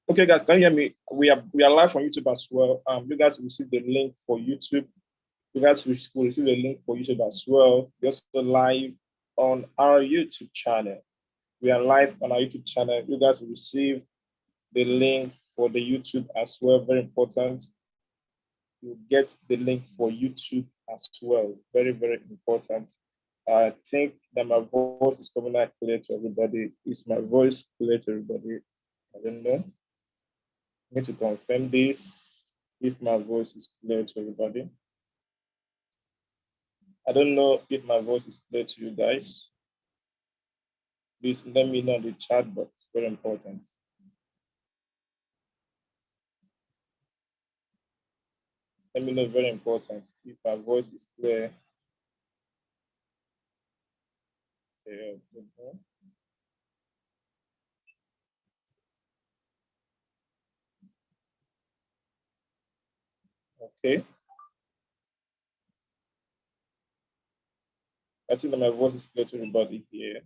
Okay, guys, can you hear me? We are live on YouTube as well. You guys will receive the link for YouTube. You guys will receive the link for YouTube as well. We're also live on our YouTube channel. We are live on our YouTube channel. You guys will receive the link for the YouTube as well. Very important. You get the link for YouTube as well. Very, very important. I think that my voice is coming out clear to everybody. Is my voice clear to everybody? I don't know. I need to confirm this if my voice is clear to everybody. I don't know if my voice is clear to you guys. Please let me know in the chat box. Very important. Let me know, very important, if my voice is clear. Okay. I think that my voice is clear to everybody here.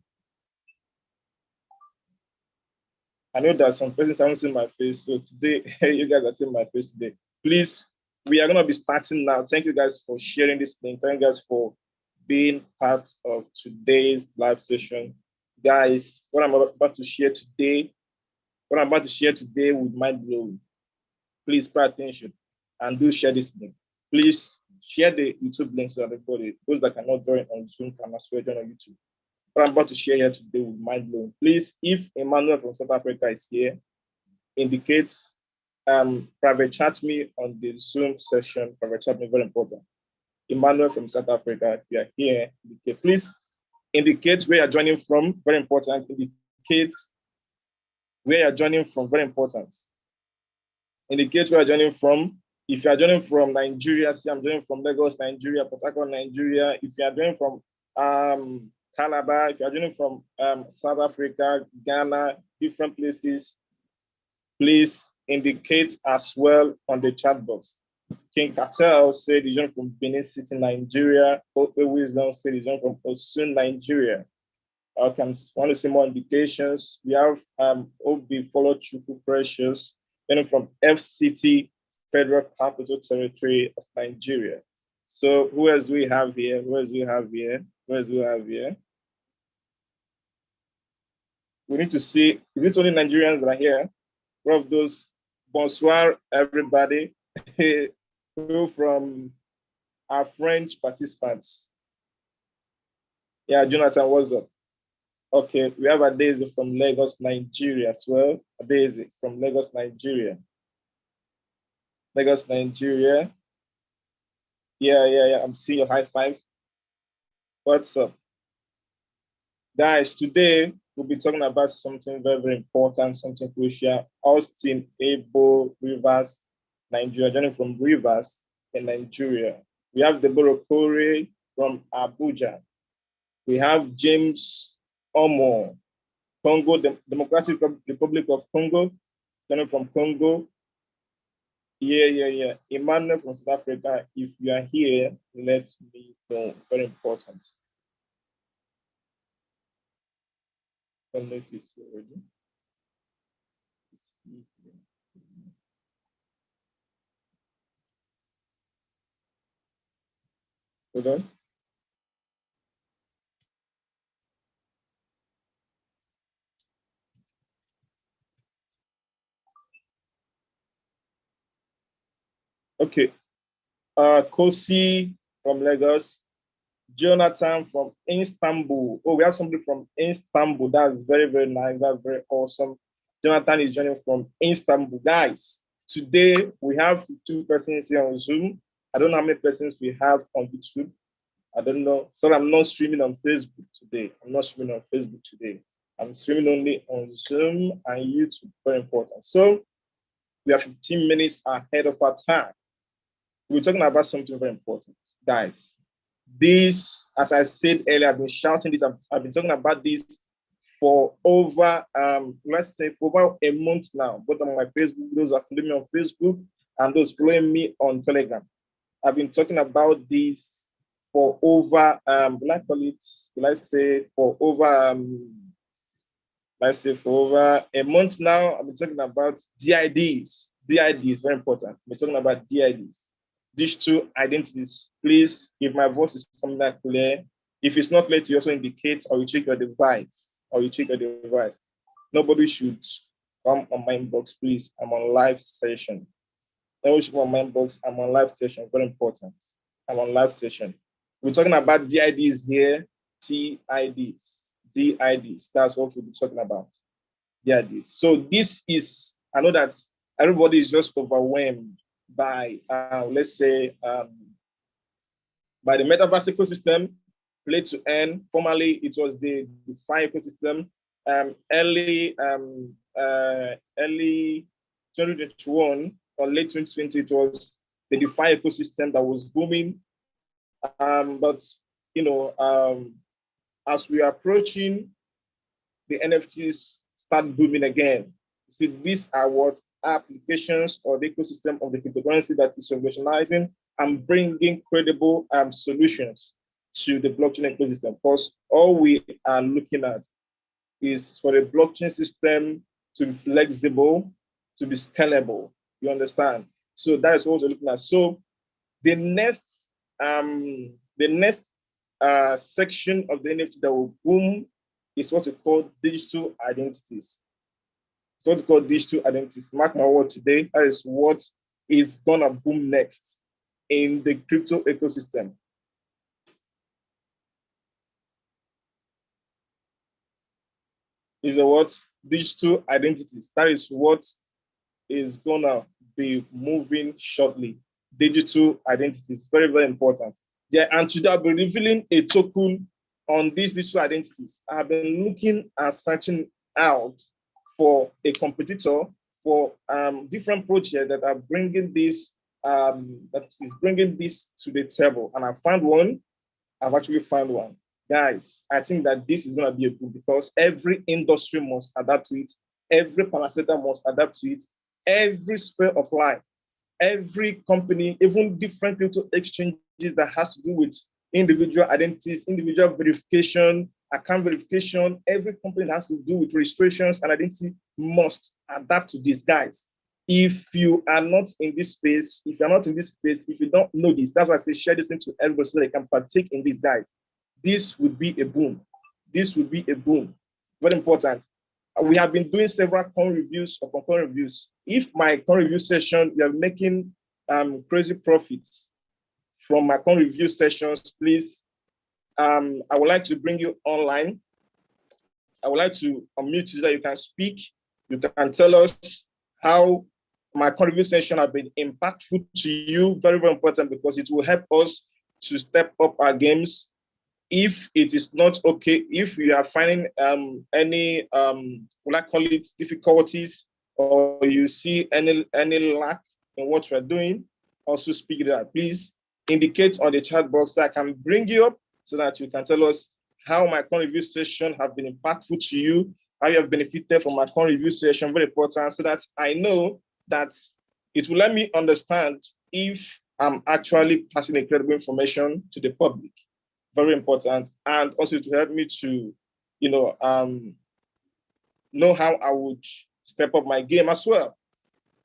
I know that some persons haven't seen my face, so today you guys are seeing my face today. Please, we are gonna be starting now. Thank you guys for sharing this link. Thank you guys for being part of today's live session. Guys, what I'm about to share today with mind blowing. Please pay attention and do share this link. Please share the YouTube link so that everybody, those that cannot join on Zoom, can as well join on YouTube. What I'm about to share here today with mind blowing. Please, if Emmanuel from South Africa is here, indicates private chat me on the Zoom session. Private chat me, very important. Emmanuel from South Africa, if you are here, please indicate where you're joining from. Very important. Indicate where you're joining from. Very important. Indicate where you're joining from. If you are joining from Nigeria, see, I'm joining from Lagos, Nigeria, Port Harcourt, Nigeria. If you are joining from Calabar, if you are joining from South Africa, Ghana, different places, please indicate as well on the chat box. King Cartel said he's joining from Benin City, Nigeria. Ope Wisdom said he's joining from Osun, Nigeria. I want to see more indications. We have Obi Follow Chuku Precious, joining from FCT, Federal Capital Territory of Nigeria. So who else we have here? We need to see, is it only Nigerians that are here? One of those, bonsoir, everybody. From our French participants. Yeah, Jonathan, what's up? Okay, we have a Daisy from Lagos, Nigeria as well. A Daisy from Lagos, Nigeria. Lagos, Nigeria. Yeah. I'm seeing your high five. What's up? Guys, today we'll be talking about something very, very important, something crucial. Austin, Ebo, Rivers, Nigeria, joining from Rivers in Nigeria. We have Deborah Kore from Abuja. We have James Omo, Congo, Democratic Republic of Congo, joining from Congo. Yeah. Emmanuel from South Africa, if you are here, let me know. Very important. I don't know if it's already. Hold on. Okay. Kosi from Lagos, Jonathan from Istanbul. Oh, we have somebody from Istanbul. That's very, very nice. That's very awesome. Jonathan is joining from Istanbul. Guys, today we have 15 persons here on Zoom. I don't know how many persons we have on YouTube. I don't know. So I'm not streaming on Facebook today. I'm not streaming on Facebook today. I'm streaming only on Zoom and YouTube. Very important. So we are 15 minutes ahead of our time. We're talking about something very important, guys. This, as I said earlier, I've been shouting this. I've been talking about this for over, let's say, for over a month now. Both on my Facebook, those are following me on Facebook, and those following me on Telegram. I've been talking about this for over, let's say, for over a month now. I've been talking about DIDs. DID is very important. We're talking about DIDs. Digital identities. Please, if my voice is coming out clear, if it's not clear, you also indicate, or you check your device. Nobody should come on my inbox, please. I'm on live session. Nobody should come on my inbox. I'm on live session. Very important. I'm on live session. We're talking about DIDs here. TIDs. DIDs. That's what we'll be talking about. DIDs. So this is, I know that everybody is just overwhelmed by, let's say, by the metaverse ecosystem, play to earn. Formerly, it was the DeFi ecosystem. Early 2021 or late 2020, it was the DeFi ecosystem that was booming. But you know, as we are approaching, the NFTs start booming again. See, these are what applications or the ecosystem of the cryptocurrency that is revolutionizing and bringing credible solutions to the blockchain ecosystem. Because all we are looking at is for the blockchain system to be flexible, to be scalable. You understand? So that is what we're looking at. So the next section of the NFT that will boom is what we call digital identities. It's what we call digital identities. Mark my word today, that is what is gonna boom next in the crypto ecosystem. Is the what? Digital identities. That is what is gonna be moving shortly. Digital identities, very, very important. Yeah, and today I'll be revealing a token on these digital identities. I've been looking and searching out for a competitor for different projects that are bringing this, that is bringing this to the table. And I found one. I've actually found one. Guys, I think that this is going to be a good, because every industry must adapt to it. Every parastatal must adapt to it. Every sphere of life, every company, even different crypto exchanges that has to do with individual identities, individual verification, account verification, every company that has to do with registrations and identity must adapt to these, guys. If you are not in this space, if you don't know this, that's why I say share this thing to everybody so they can partake in these, guys. This would be a boom. This would be a boom. Very important. We have been doing several coin reviews or coin reviews. If my coin review session, you are making crazy profits from my coin review sessions, please, I would like to bring you online. I would like to unmute you so that you can speak. You can tell us how my coin review session have been impactful to you. Very, very important, because it will help us to step up our games. If it is not okay, if you are finding any, what I call it, difficulties, or you see any lack in what you are doing, also speak it out. Please indicate on the chat box so I can bring you up so that you can tell us how my coin review session have been impactful to you, how you have benefited from my coin review session. Very important, so that I know that it will let me understand if I'm actually passing a credible information to the public. Very important, and also to help me to, know how I would step up my game as well.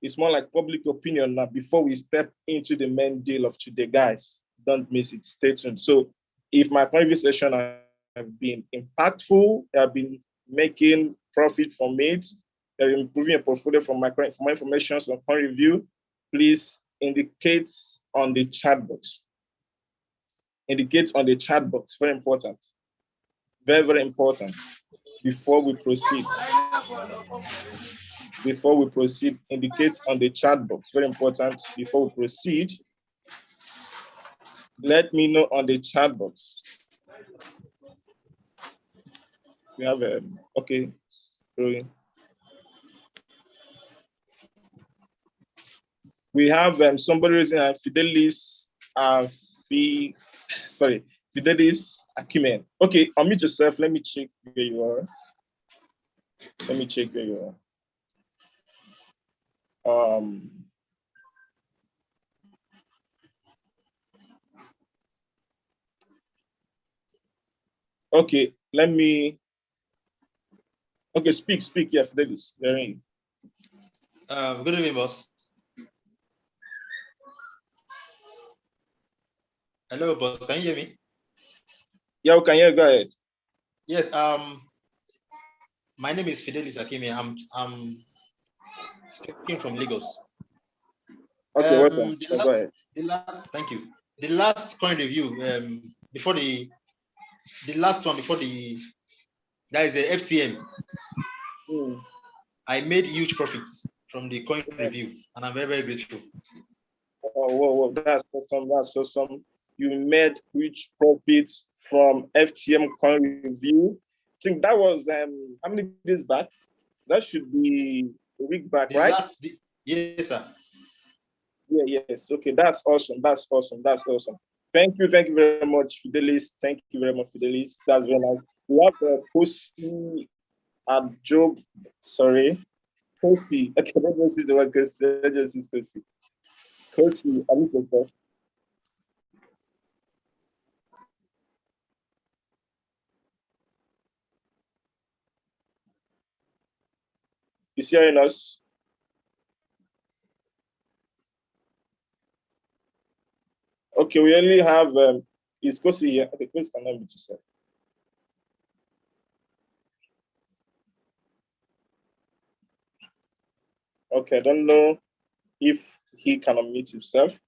It's more like public opinion now before we step into the main deal of today, guys. Don't miss it. Stay tuned. So, if my previous session have been impactful, I've been making profit from it, improving a portfolio from my information on coin review, please indicates on the chat box. Indicates on the chat box. Very important. Very, very important. Before we proceed. Before we proceed, indicate on the chat box. Very important. Before we proceed, let me know on the chat box. We have a, okay. We have somebody raising Fidelis, Fidelis Akimen. Okay, unmute yourself. Let me check where you are. Let me check where you are. Okay, let me. Okay, speak. Yeah, Fidelis. Good evening, boss. Hello, boss. Can you hear me? Yeah, we can hear. Go ahead. Yes. My name is Fidelis Akimi. I'm speaking from Lagos. Okay, welcome. Go ahead. Thank you. The last coin review, before the last one before that is the FTM. I made huge profits from the coin review, and I'm very, very grateful. Whoa, that's awesome. That's awesome. You made huge profits from FTM coin review. I think that was how many days back? That should be a week back, right? Yes, sir. Yeah, yes. Okay, that's awesome. That's awesome. Thank you very much, Fidelis. Thank you very much, Fidelis. That's very nice. We have Kosi Job. Sorry, Kosi. Okay, let's just use the word Kosi. Let's just use Kosi. Kosi, are you prepared? Is he hearing us? Okay, we only have is Kosi here. Okay, Kosi can unmute yourself. Okay, I don't know if he can unmute himself.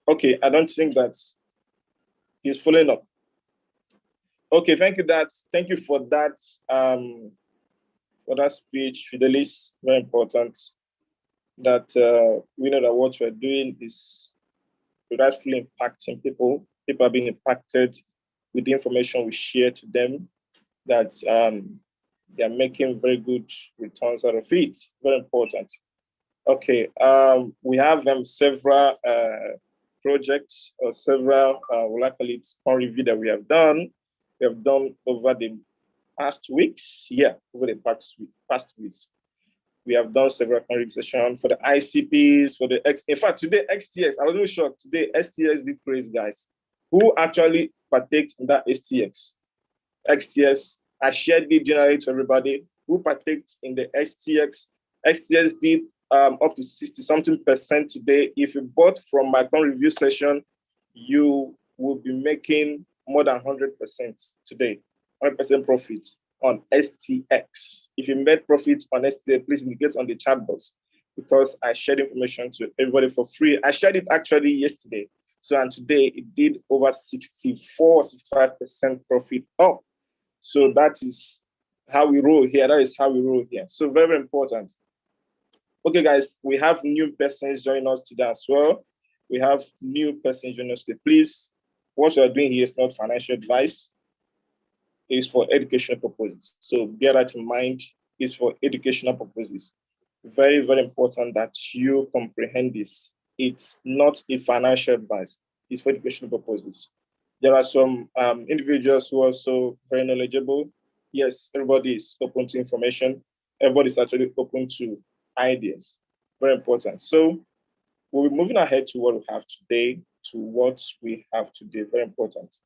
Okay, I don't think that he's following up. Okay, thank you. Thank you for that. For that speech, Fidelis. Very important that we know that what we're doing is rightfully impacting people. People are being impacted with the information we share to them. That they are making very good returns out of it. Very important. Okay, we have several projects or several, we'll call it on review that we have done. We have done over the past weeks. Yeah, over the past weeks. We have done several conversations for the ICPs, for the in fact, today XTX, I was really shocked. Today, STX did crazy, guys. Who actually partaked in that STX? XTX, I shared the generally to everybody who partaked in the STX. XTX did up to 60-something% today. If you bought from my current review session, you will be making more than 100% today, 100% profit on STX. If you made profit on STX, please indicate on the chat box because I shared information to everybody for free. I shared it actually yesterday. So, and today it did over 65% profit up. So that is how we roll here. That is how we roll here. So very important. Okay, guys, we have new persons joining us today as well. We have new persons joining us today. Please, what we are doing here is not financial advice. It is for educational purposes. So bear that in mind. It's for educational purposes. Very, very important that you comprehend this. It's not a financial advice. It's for educational purposes. There are some individuals who are also very knowledgeable. Yes, everybody is open to information. Everybody is actually open to ideas. Very important. So we'll be moving ahead to what we have today, Very important.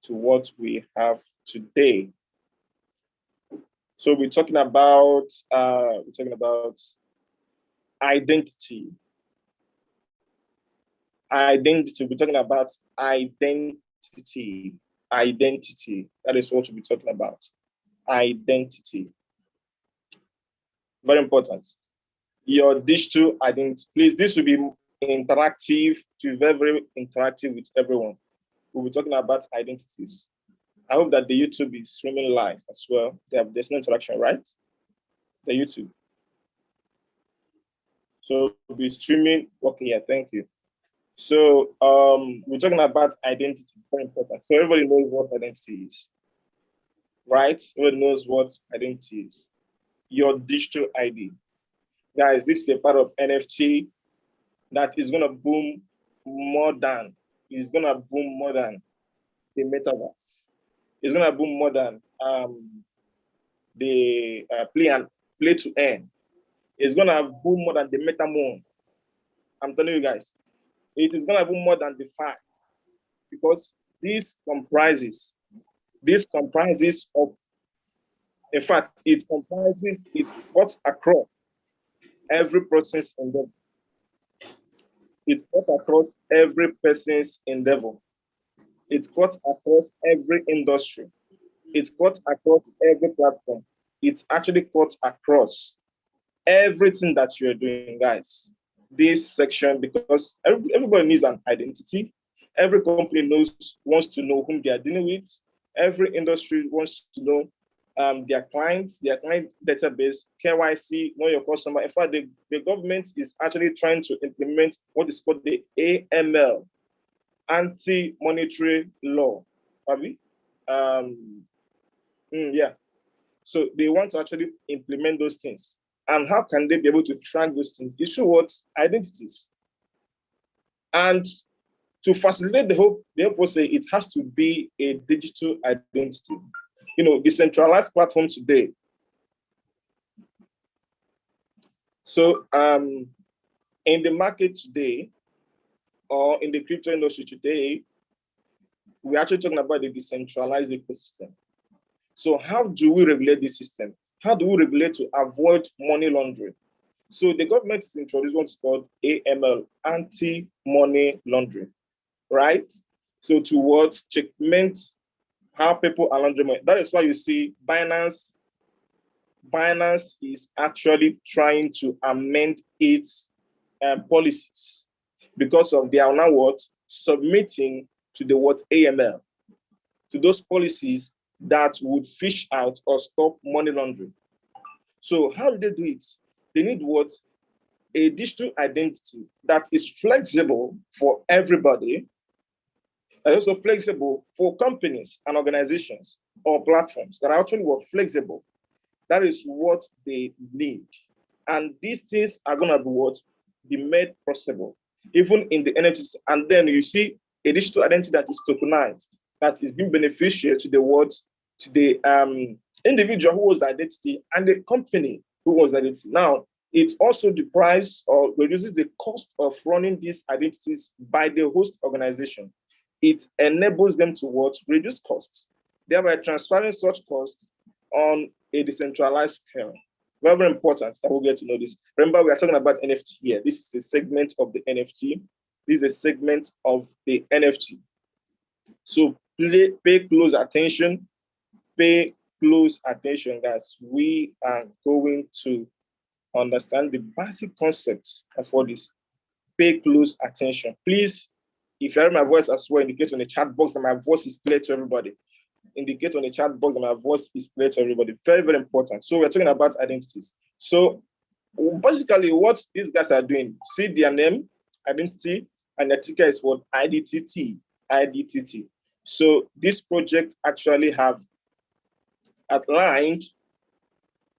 To what we have today. So we're talking about identity. We're talking about identity. That is what we'll be talking about. identity. Very important. Your digital identity. Please, this will be interactive, to be very, very interactive with everyone. We'll be talking about identities. I hope that the YouTube is streaming live as well. There's no interaction, right? The YouTube. So we'll be streaming. Okay, yeah, thank you. So we're talking about identity, very important. So everybody knows what identity is, right? Everybody knows what identity is. Your digital ID. Guys, this is a part of NFT that is gonna boom more than, the metaverse. It's gonna boom more than the play to earn. It's gonna boom more than the meta moon. I'm telling you guys, it is gonna boom more than the fact, because this comprises of, in fact, it cuts across every person's endeavor. It cuts across every person's endeavor. It cuts across every industry. It cuts across every platform. It actually cuts across everything that you're doing, guys. This section, because everybody needs an identity. Every company wants to know whom they are dealing with. Every industry wants to know their client database, KYC, know your customer. In fact, the government is actually trying to implement what is called the AML, anti-monetary law. Yeah. So they want to actually implement those things. And how can they be able to track those things? Issue what? Identities. And to facilitate the whole process, it has to be a digital identity. You know, decentralized platform today. So in the market today, or in the crypto industry today, we're actually talking about the decentralized ecosystem. So how do we regulate this system? How do we regulate to avoid money laundering? So the government is introducing what's called AML, anti-money laundering, right? So towards checkmate how people are laundering money. That is why you see Binance is actually trying to amend its policies, because of they are now submitting to the AML, to those policies that would fish out or stop money laundering. So how do they do it? They need a digital identity that is flexible for everybody, and also flexible for companies and organizations or platforms that are actually flexible. That is what they need. And these things are going to be made possible, even in the NFTs. And then you see a digital identity that is tokenized, that is being beneficial to the individual who owns identity and the company who owns identity. Now, it also deprives or reduces the cost of running these identities by the host organization. It enables them to reduce costs, thereby transferring such costs on a decentralized scale. Very, very important that we'll get to know this. Remember, we are talking about NFT here. This is a segment of the NFT. This is a segment of the NFT. So pay close attention. Pay close attention, guys. We are going to understand the basic concepts of all this. Pay close attention. Please, if you hear my voice as well, indicate on the chat box that my voice is clear to everybody. Indicate on the chat box that my voice is clear to everybody. Very, very important. So we're talking about identities. So basically what these guys are doing, see their name, identity, and the ticker is what? Idtt. Idtt. So this project actually have outlined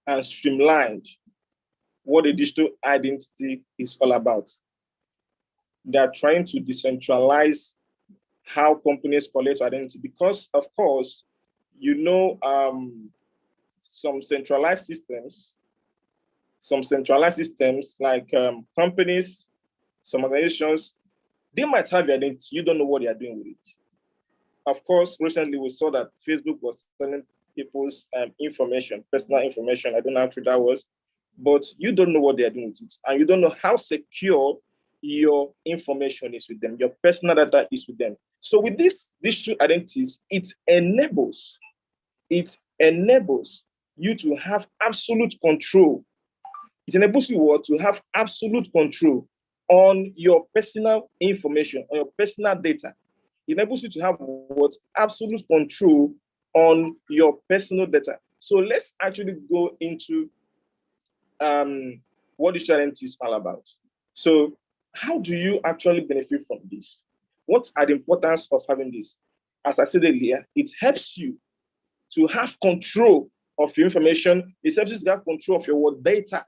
and streamlined what a digital identity is all about. They are trying to decentralize how companies collect identity, because of course, you know, some centralized systems like companies, some organizations, they might have your identity. You don't know what they are doing with it. Of course, recently we saw that Facebook was selling people's information, personal information. I don't know how true that was, but you don't know what they are doing with it. And you don't know how secure your information is with them, your personal data is with them. So with these digital identities, it enables enables you to have absolute control. It enables you what? To have absolute control on your personal information, on your personal data. It enables you to have what? Absolute control on your personal data. So let's actually go into what digital identity is all about. So how do you actually benefit from this? What are the importance of having this? As I said earlier, it helps you to have control of your information. It helps you to have control of your data.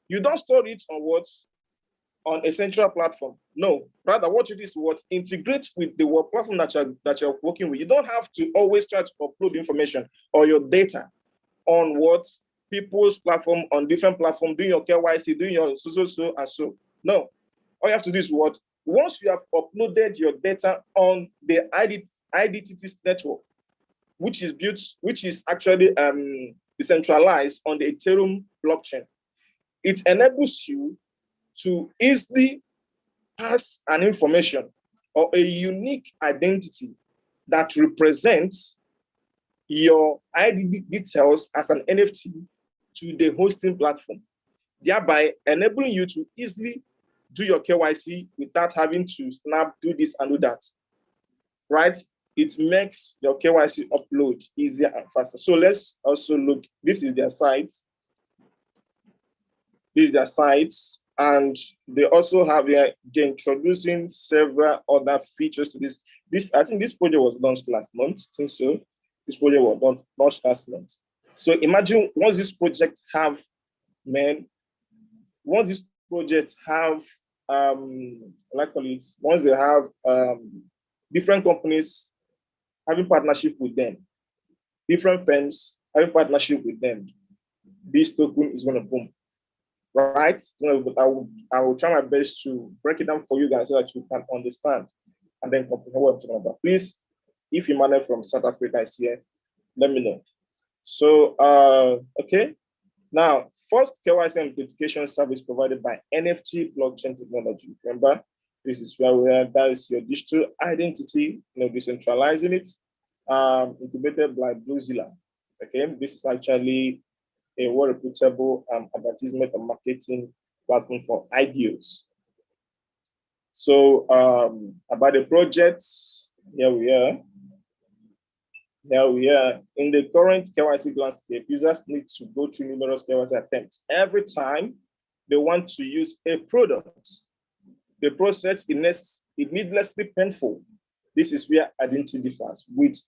You don't store it on what? On a central platform. No, rather what you do is what? Integrate with the work platform that you're working with. You don't have to always try to upload information or your data on what? People's platform, on different platform, doing your KYC, doing your so and so. No, all you have to do is what? Once you have uploaded your data on the Idtt network, which is actually decentralized on the Ethereum blockchain, it enables you to easily pass an information or a unique identity that represents your ID details as an NFT to the hosting platform, thereby enabling you to easily do your KYC without having to do this and do that, right? It makes your KYC upload easier and faster. So let's also look, this is their site. This is their site, and they also have, they're introducing several other features to this. I think this project was launched last month, I think so. This project was launched last month. So imagine once this project have, once this project have, once they have different companies having partnership with them, different firms having partnership with them, this token is going to boom, right? I will try my best to break it down for you guys so that you can understand and then comprehend what I'm talking about. Please, if Emmanuel from South Africa is here, let me know. So, okay. Now, first KYC and Education Service provided by NFT blockchain technology. Remember, this is where that is your digital identity, decentralizing it, incubated by Bluezilla. Okay, this is actually a well-reputable advertisement and marketing platform for IDOs. So, about the projects, here we are. In the current KYC landscape, users need to go through numerous KYC attempts every time they want to use a product. The process is needlessly painful. This is where identity differs. With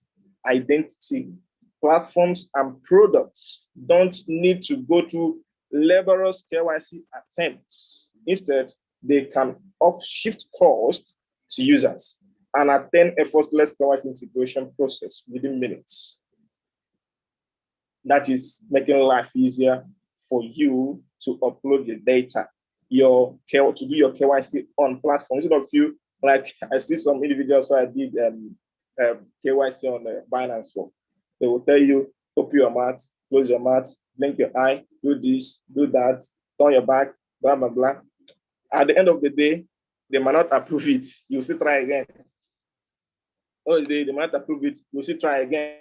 identity, platforms and products don't need to go through laborious KYC attempts. Instead, they can shift cost to users and attain effortless KYC integration process within minutes. That is making life easier for you to upload your data, to do your KYC on platforms. Instead of you, like I see some individuals who I did KYC on Binance for. They will tell you, open your mouth, close your mouth, blink your eye, do this, do that, turn your back, blah, blah, blah. At the end of the day, they might not approve it. You still try again. Oh, they might approve it. You still try again.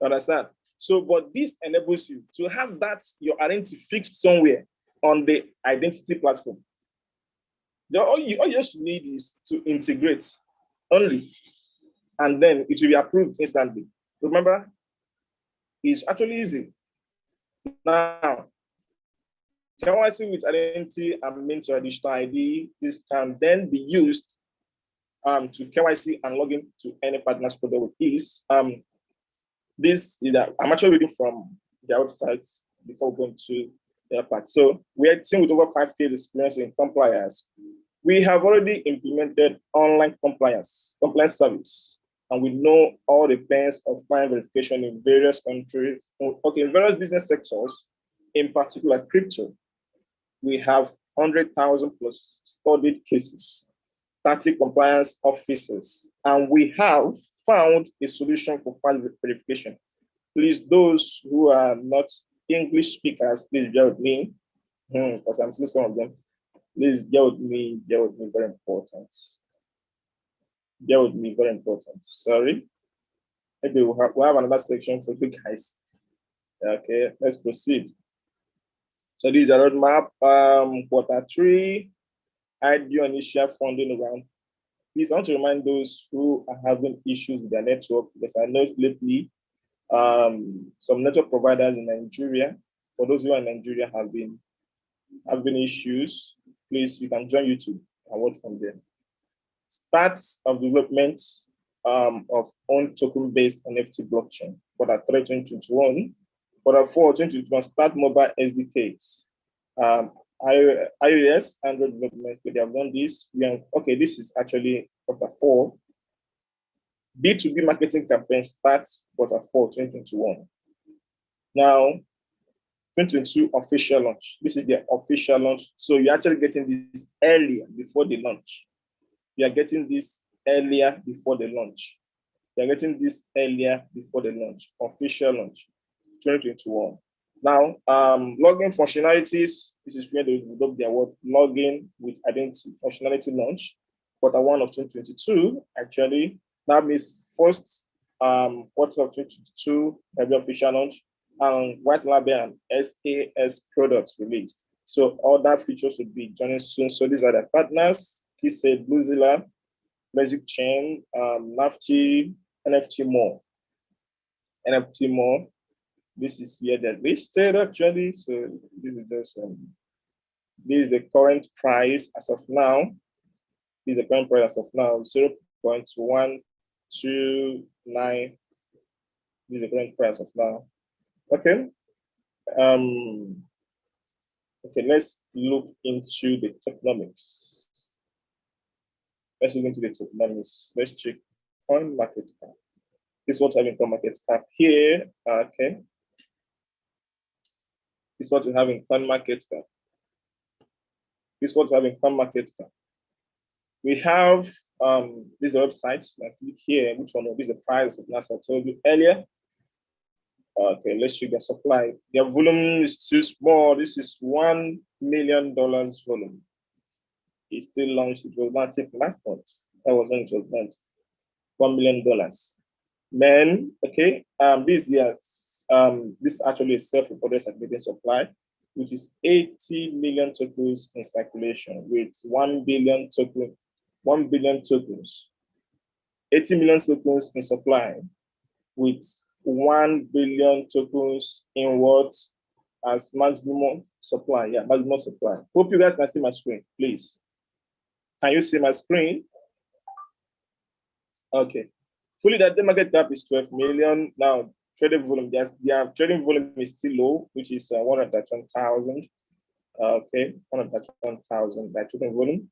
Understand? So, but this enables you to have that, your identity fixed somewhere on the identity platform. All you just need is to integrate only, and then it will be approved instantly. Remember, it's actually easy. Now, KYC with identity and linked to a digital ID, this can then be used to KYC and log in to any partner's product with ease. This is I'm actually reading from their website before going to their part. So we are a team with over 5 years experience in compliance. We have already implemented online compliance service, and we know all the pains of client verification in various countries, in various business sectors, in particular crypto. We have 100,000 plus studied cases, 30 compliance officers, and we have found a solution for file verification. Please, those who are not English speakers, please bear with me, because I'm seeing some of them. Please bear with me, very important. Bear with me, very important. Sorry. Maybe we'll have another section for you guys. Okay, let's proceed. So this is a roadmap. Q3, IDO initial funding round. Please, I want to remind those who are having issues with their network, because I know lately some network providers in Nigeria, for those who are in Nigeria, have been having issues. Please, you can join YouTube and work from there. Starts of development of own token-based NFT blockchain. Q3 2021. Q4 2021, start mobile SDKs. iOS, Android development, they have done this. Okay, this is actually Q4. B2B marketing campaign starts Q4 2021. Now, 2022 official launch. This is the official launch. So you're actually getting this earlier before the launch. You are getting this earlier before the launch. You are getting this earlier before the launch. Official launch, 2021. Now, login functionalities. This is where they develop their word login with identity functionality launch. Q1 of 2022. Actually, that means first quarter of 2022 have the official launch, and white label and SAS products released. So all that features will be joining soon. So these are the partners: Kyc, Bluezilla, Basic Chain, Nafty, NFT more. NFT more. This is here they're listed actually. So this is just this is the current price as of now. This is the current price as of now, 0.129. This is the current price of now. Okay. Okay, let's look into the tokenomics. Let's look into the tokenomics. Let's check coin market cap. This is what having coin market cap here. Okay. This is what we have in coin market cap. This is what we have in coin market cap. We have this website. I click here. Which one? This is the price of last I told you earlier. Okay, let's check the supply. Their volume is too small. This is $1 million volume. It's still launched. It was not taken last month. That was when it was launched. $1 million. Then, okay, this is actually a self-reported circulating supply, which is 80 million tokens in circulation with 1 billion tokens. 80 million tokens in supply with 1 billion tokens in what as maximum supply. Yeah, maximum supply. Hope you guys can see my screen, please. Can you see my screen? Okay. Fully, that the market cap is 12 million. Now, trading volume, their trading volume is still low, which is 101,000. Okay, 101,000 by trading volume.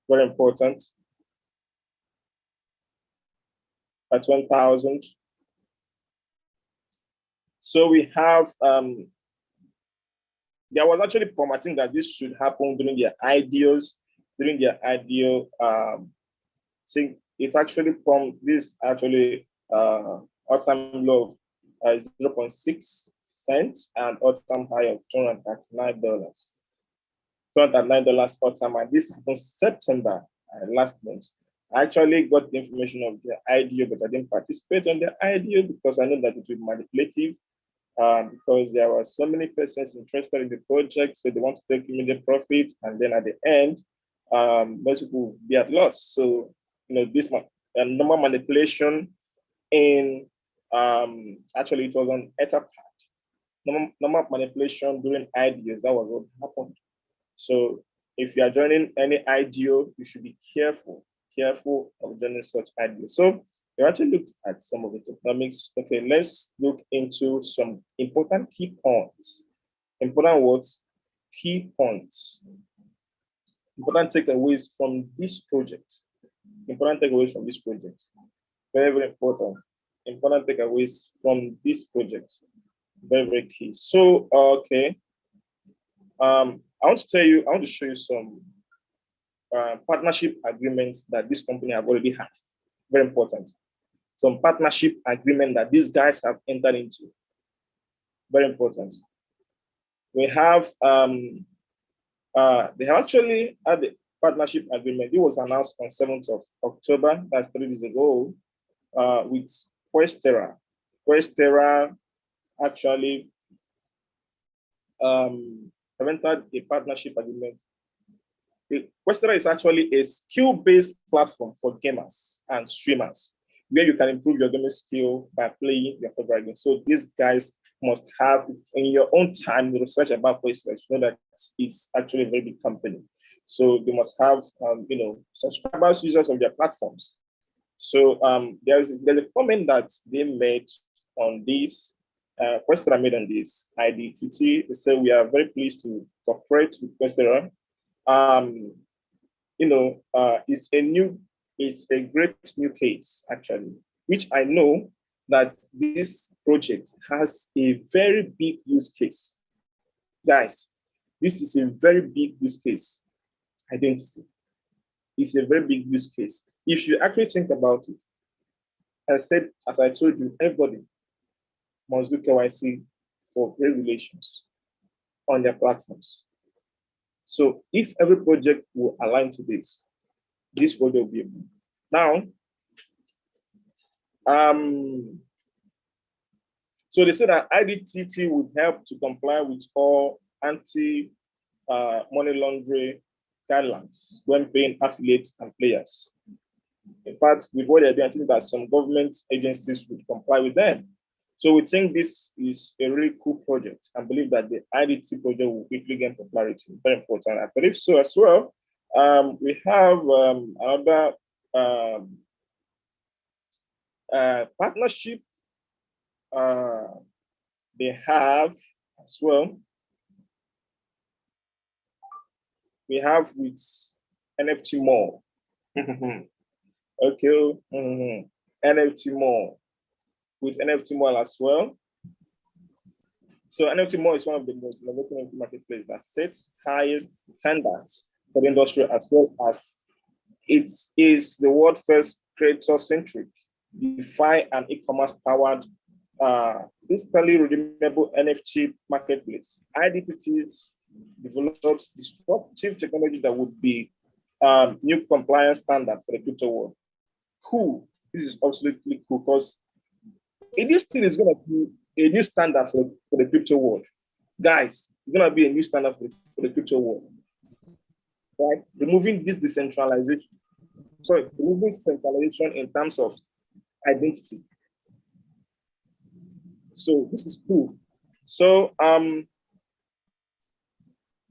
Very important. At 1,000. So we have, there was actually promoting that this should happen during their IDOs, it's actually from this actually all-time low 0.6 cents and all-time high of $239. $239 all-time, and this happened September last month. I actually got the information of the IDO, but I didn't participate on the IDO because I know that it will be manipulative. Because there were so many persons interested in the project, so they want to take immediate profit, and then at the end, most people will be at loss. So, this normal manipulation in actually it was on Ether part. Normal manipulation during IDOs, that was what happened. So, if you are joining any IDO, you should be careful of joining such IDOs. So, we actually looked at some of the tokenomics. Okay, let's look into some important key points. Important words, key points. Important takeaways from this project. Important takeaways from this project. Very, very important. Important takeaways from this project. Very, very key. So, okay. I want to show you some partnership agreements that this company have already had. Very important. Some partnership agreement that these guys have entered into. Very important. We have, they have actually had a partnership agreement. It was announced on 7th of October, that's 3 days ago, with Questera. Questera actually entered a partnership agreement. Questera is actually a skill-based platform for gamers and streamers, where you can improve your gaming skill by playing your favorite game. So these guys must have, in your own time, research about Questera. You know that it's actually a very big company. So they must have, subscribers, users of their platforms. So there's a comment that they made on this, Questera made on this, Idtt. They say, we are very pleased to cooperate with Questera. It's a great new case, actually, which I know that this project has a very big use case. Guys, this is a very big use case. Identity. It's a very big use case. If you actually think about it, as I told you, everybody must do KYC for regulations on their platforms. So if every project will align to this project will be able. Now, so they said that Idtt would help to comply with all anti-money laundering guidelines when paying affiliates and players. In fact, with what they're doing, I think that some government agencies would comply with them. So we think this is a really cool project and believe that the Idtt project will quickly gain popularity. Very important. I believe so as well. We have another partnership they have as well. We have with NFT Mall. Okay. NFT Mall. With NFT Mall as well. So NFT Mall is one of the most innovative marketplace that sets highest standards for the industry, as well as it is the world first creator-centric, DeFi and e-commerce powered fiscally redeemable NFT marketplace. Idtt develops disruptive technology that would be new compliance standard for the crypto world. Cool. This is absolutely cool because this thing is going to be a new standard for the crypto world. Guys, it's going to be a new standard for the crypto world. Right? Removing this decentralization. Sorry, removing centralization in terms of identity. So this is cool. So,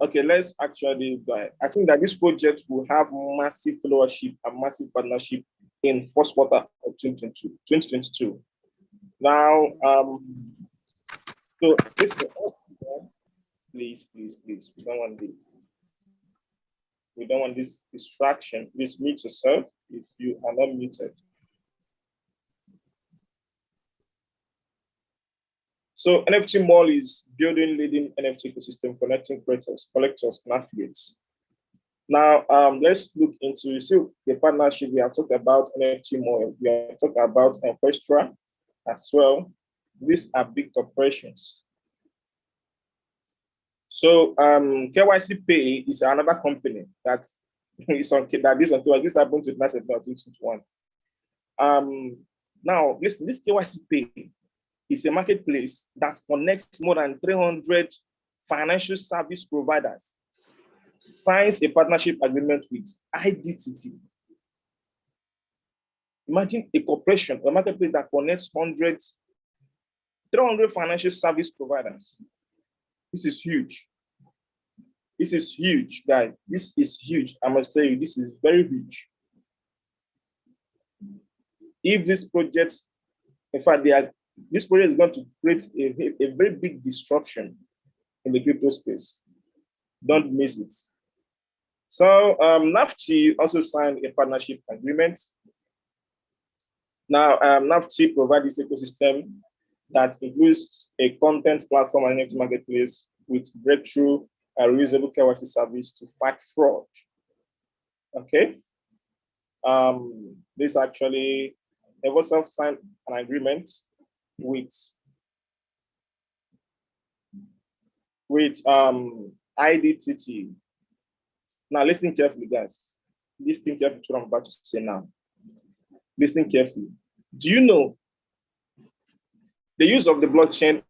okay, let's actually go. I think that this project will have massive followership and massive partnership in first quarter of 2022. Now, so this please, we don't want this. We don't want this distraction. Please mute yourself if you are not muted. So NFT Mall is building leading NFT ecosystem, connecting creators, collectors, and affiliates. Now, let's look into the partnership. We have talked about NFT Mall. We have talked about Questera as well. These are big corporations. So KYC Pay is another company that is on KYC. This happened to us about 2021. Now, listen, this KYC Pay is a marketplace that connects more than 300 financial service providers, signs a partnership agreement with Idtt. Imagine a corporation, a marketplace that connects 300 financial service providers. This is huge. This is huge, guys. This is huge. I must tell you, this is very huge. If this project, in fact, this project is going to create a very big disruption in the crypto space. Don't miss it. So NAFT also signed a partnership agreement. Now, NAFT provides this ecosystem that includes a content platform and NFT marketplace with breakthrough reusable KYC service to fight fraud. Okay. This actually, they also signed an agreement with Idtt. Now, listen carefully, guys. Listen carefully to what I'm about to say now. Listen carefully. Do you know The use of the blockchain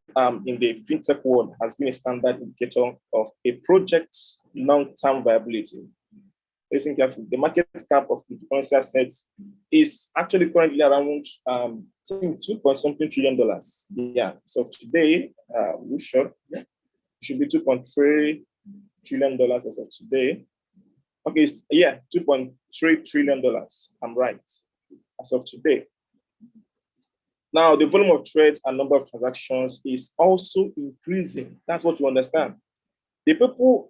in the fintech world has been a standard indicator of a project's long-term viability. Listen carefully. The market cap of cryptocurrency assets is actually currently around I think $2 trillion. Yeah. So today, we should be $2.3 trillion as of today. Okay, yeah, $2.3 trillion. I'm right. As of today. Now, the volume of trades and number of transactions is also increasing. That's what you understand. The people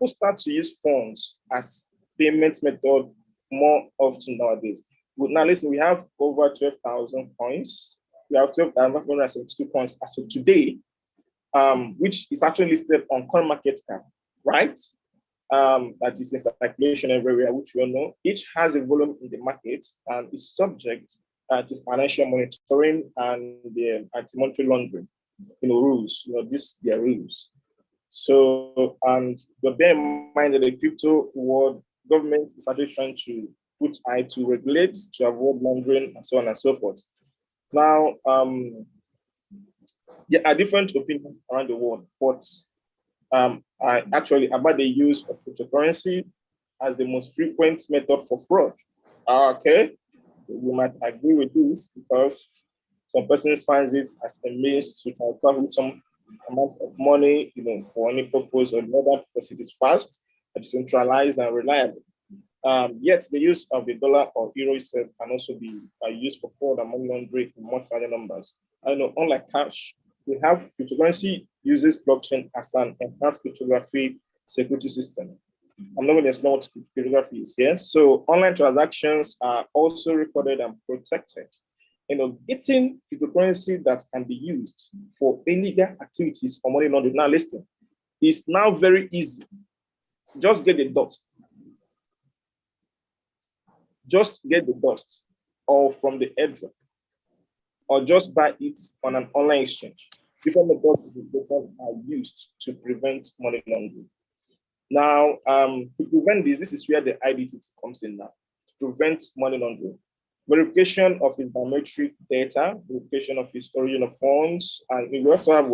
start to use funds as payment method more often nowadays. Now, listen, we have over 12,000 coins. We have 12,572 coins as of today, which is actually listed on CoinMarketCap, right? That is in circulation everywhere, which we all know. Each has a volume in the market and is subject to financial monitoring and the anti-monetary laundering, rules. These their rules. So, but bear in mind that the crypto world government is actually trying to put eye to regulate to avoid laundering and so on and so forth. Now, there are different opinions around the world, but actually about the use of cryptocurrency as the most frequent method for fraud. Okay, we might agree with this because some persons find it as a means to transfer some amount of money, for any purpose or another, because it is fast, decentralized, and reliable. Yet the use of the dollar or euro itself can also be used for fraud and money laundering in much larger numbers. I know, unlike cash, we have cryptocurrency uses blockchain as an enhanced cryptography security system. I'm not going to explain what cryptography is here. So online transactions are also recorded and protected. Getting cryptocurrency that can be used for illegal activities or money laundering, now listen, is now very easy. Just get the dust. Just get the dust, or from the airdrop, or just buy it on an online exchange. Different methods are used to prevent money laundering. Now, to prevent this is where the Idtt comes in now, to prevent money laundering. Verification of his biometric data, verification of his origin of funds, and we also have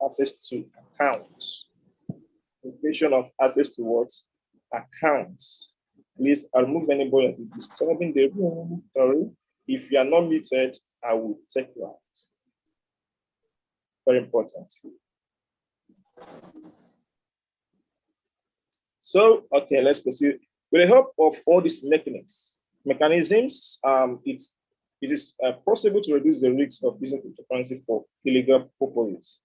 access to accounts. Verification of access to what? Accounts. Please, I'll remove anybody that is disturbing the room. Sorry. If you are not muted, I will take you out. Very important. So, okay, let's proceed. With the help of all these mechanisms, it is possible to reduce the risks of using cryptocurrency for illegal purposes.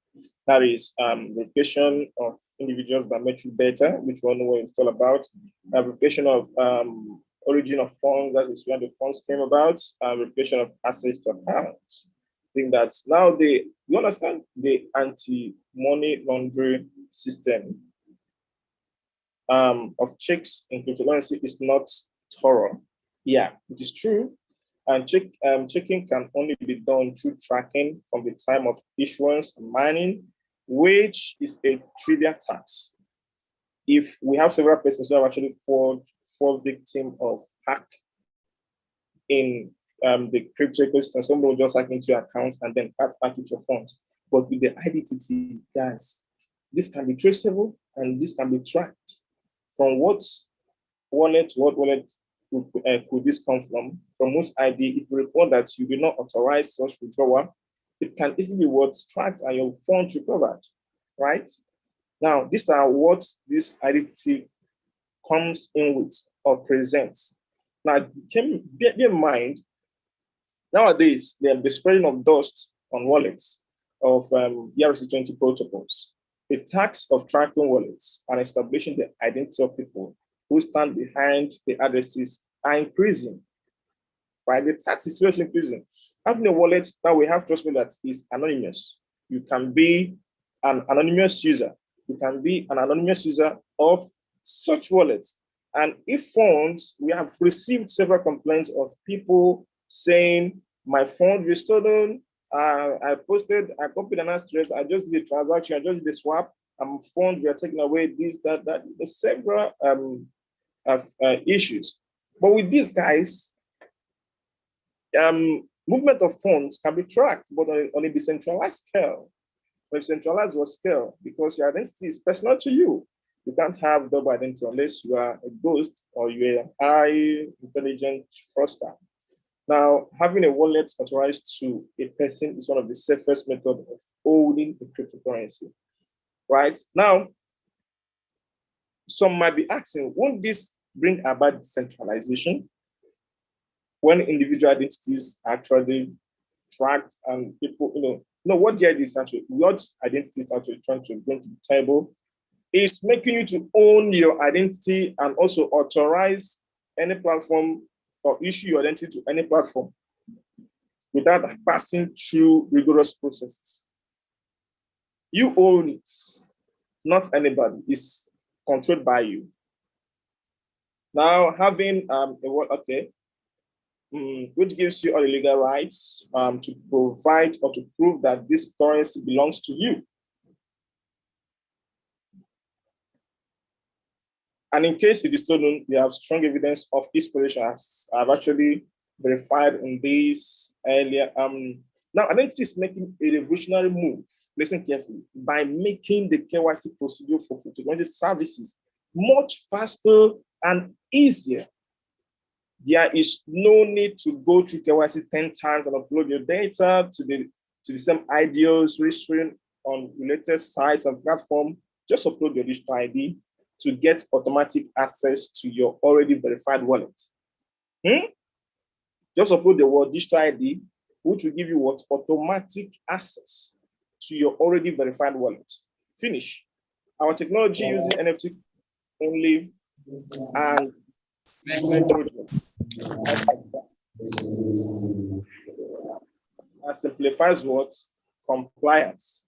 That is verification of individuals' biometric data, which we all know what it's all about. Verification of origin of funds, that is where the funds came about. Verification of access to accounts. I think that's now you understand the anti-money laundering system of checks in cryptocurrency is not thorough. Yeah, it is true. And checking can only be done through tracking from the time of issuance and mining, which is a trivial task. If we have several persons who have actually fall victim of hack in the crypto ecosystem, somebody will just hack into your account and then hack into your funds. But with the Idtt, guys, this can be traceable and this can be tracked. From what wallet to what wallet could this come from? From whose ID? If you report that you did not authorize such withdrawal, it can easily be what's tracked and your funds recovered, right? Now, these are what this Idtt comes in with or presents. Now, bear in mind, nowadays, the spreading of dust on wallets of ERC20 protocols, the task of tracking wallets and establishing the identity of people who stand behind the addresses are increasing, right? The tax is seriously increasing. Having a wallet that we have trust that is anonymous. You can be an anonymous user. You can be an anonymous user of such wallets. And if funds, we have received several complaints of people saying, my funds were stolen. I copied an address, I just did a transaction, I just did a swap, and funds were taken away, this, that. There's several issues. But with these guys, Movement of funds can be tracked, but on a decentralized scale, on a centralized scale, because your identity is personal to you. You can't have double identity unless you are a ghost or you're a high intelligent fraudster. Now, having a wallet authorized to a person is one of the safest methods of owning a cryptocurrency, right? Now, some might be asking, won't this bring about decentralization when individual identities are actually tracked and people, what the idea is actually, what identity is actually trying to bring to the table is making you to own your identity and also authorize any platform or issue your identity to any platform without passing through rigorous processes. You own it, not anybody. It's controlled by you. Now, having which gives you all the legal rights to provide or to prove that this currency belongs to you. And in case it is stolen, we have strong evidence of its possession, as I've actually verified in this earlier. Now, identity is making a revolutionary move. Listen carefully. By making the KYC procedure for cryptocurrency services much faster and easier. There is no need to go through KYC 10 times and upload your data to the same IDOs registering on related sites and platforms. Just upload your digital ID to get automatic access to your already verified wallet. Just upload the word digital ID, which will give you what? Automatic access to your already verified wallet. Finish. Our technology using NFT only and simplifies what? Compliance.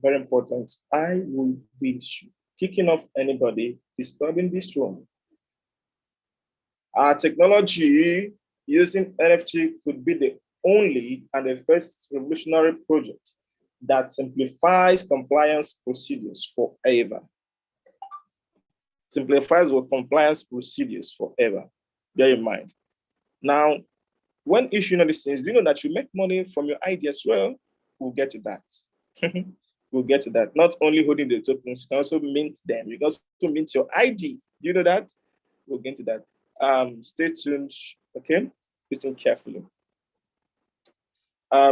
Very important. I will be kicking off anybody disturbing this room. Our technology using NFT could be the only and the first revolutionary project that simplifies compliance procedures forever. Simplifies what compliance procedures forever. Bear in mind. Now, when issuing all these things, do you know that you make money from your ID as well? We'll get to that. We'll get to that. Not only holding the tokens, you can also mint them. You can also mint your ID. Do you know that? We'll get to that. Stay tuned, okay? Listen carefully. Now,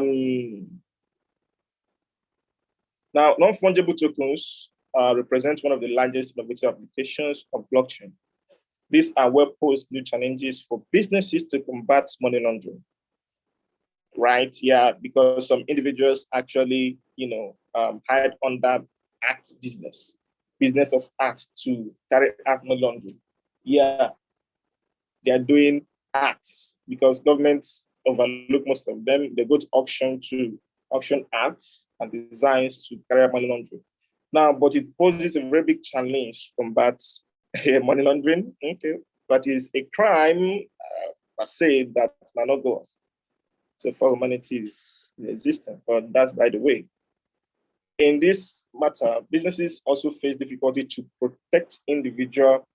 non-fungible tokens represent one of the largest innovative applications of blockchain. These are well-posed new challenges for businesses to combat money laundering. Right? Yeah, because some individuals actually, hide under act business of act to carry out money laundering. Yeah, they are doing acts because governments overlook most of them. They go to auction acts and designs to carry out money laundering. Now, but it poses a very big challenge to combat money laundering. Okay, but it's a crime per se that might not go off. So for humanity is existent, but that's by the way. In this matter, businesses also face difficulty to protect individual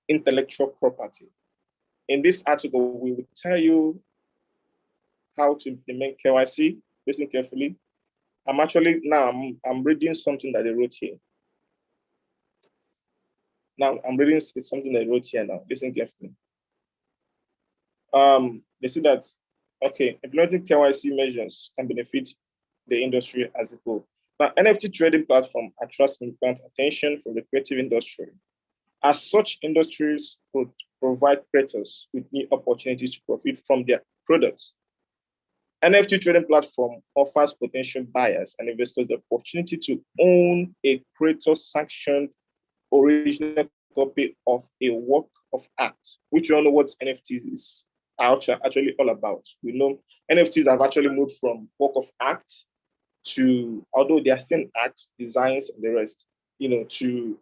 intellectual property. In this article, we will tell you how to implement KYC. Listen carefully. I'm reading something that they wrote here. Now I'm reading something they wrote here now. Listen carefully. They say that, okay, implementing KYC measures can benefit the industry as a whole. Now, NFT trading platform attracts significant attention from the creative industry. As such, industries could provide creators with new opportunities to profit from their products. NFT trading platform offers potential buyers and investors the opportunity to own a creator-sanctioned original copy of a work of art, which you all know what NFTs is actually all about. We know NFTs have actually moved from work of art to, although they are still art, designs, and the rest, to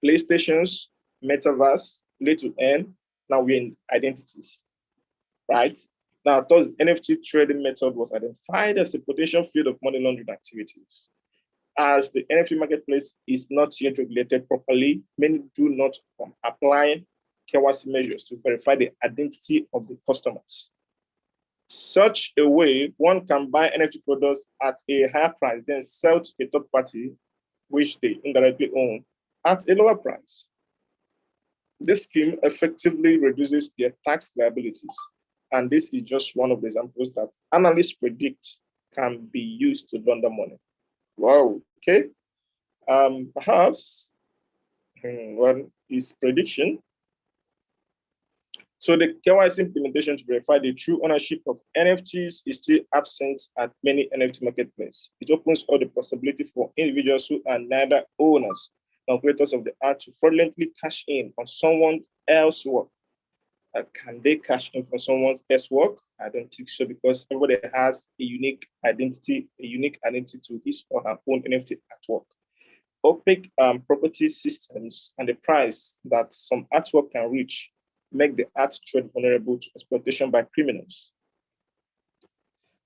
PlayStations, Metaverse, play to earn. Now we're in identities, right? Now, thus, NFT trading method was identified as a potential field of money laundering activities. As the NFT marketplace is not yet regulated properly, many do not apply KYC measures to verify the identity of the customers. Such a way, one can buy NFT products at a higher price, then sell to a third party, which they indirectly own, at a lower price. This scheme effectively reduces their tax liabilities. And this is just one of the examples that analysts predict can be used to launder money. Wow, okay. Perhaps one is prediction. So the KYC implementation to verify the true ownership of NFTs is still absent at many NFT marketplaces. It opens all the possibility for individuals who are neither owners nor creators of the art to fraudulently cash in on someone else's work. Can they cash in for someone else's work? I don't think so, because everybody has a unique identity to his or her own NFT artwork. Opaque property systems and the price that some artwork can reach make the art trade vulnerable to exploitation by criminals.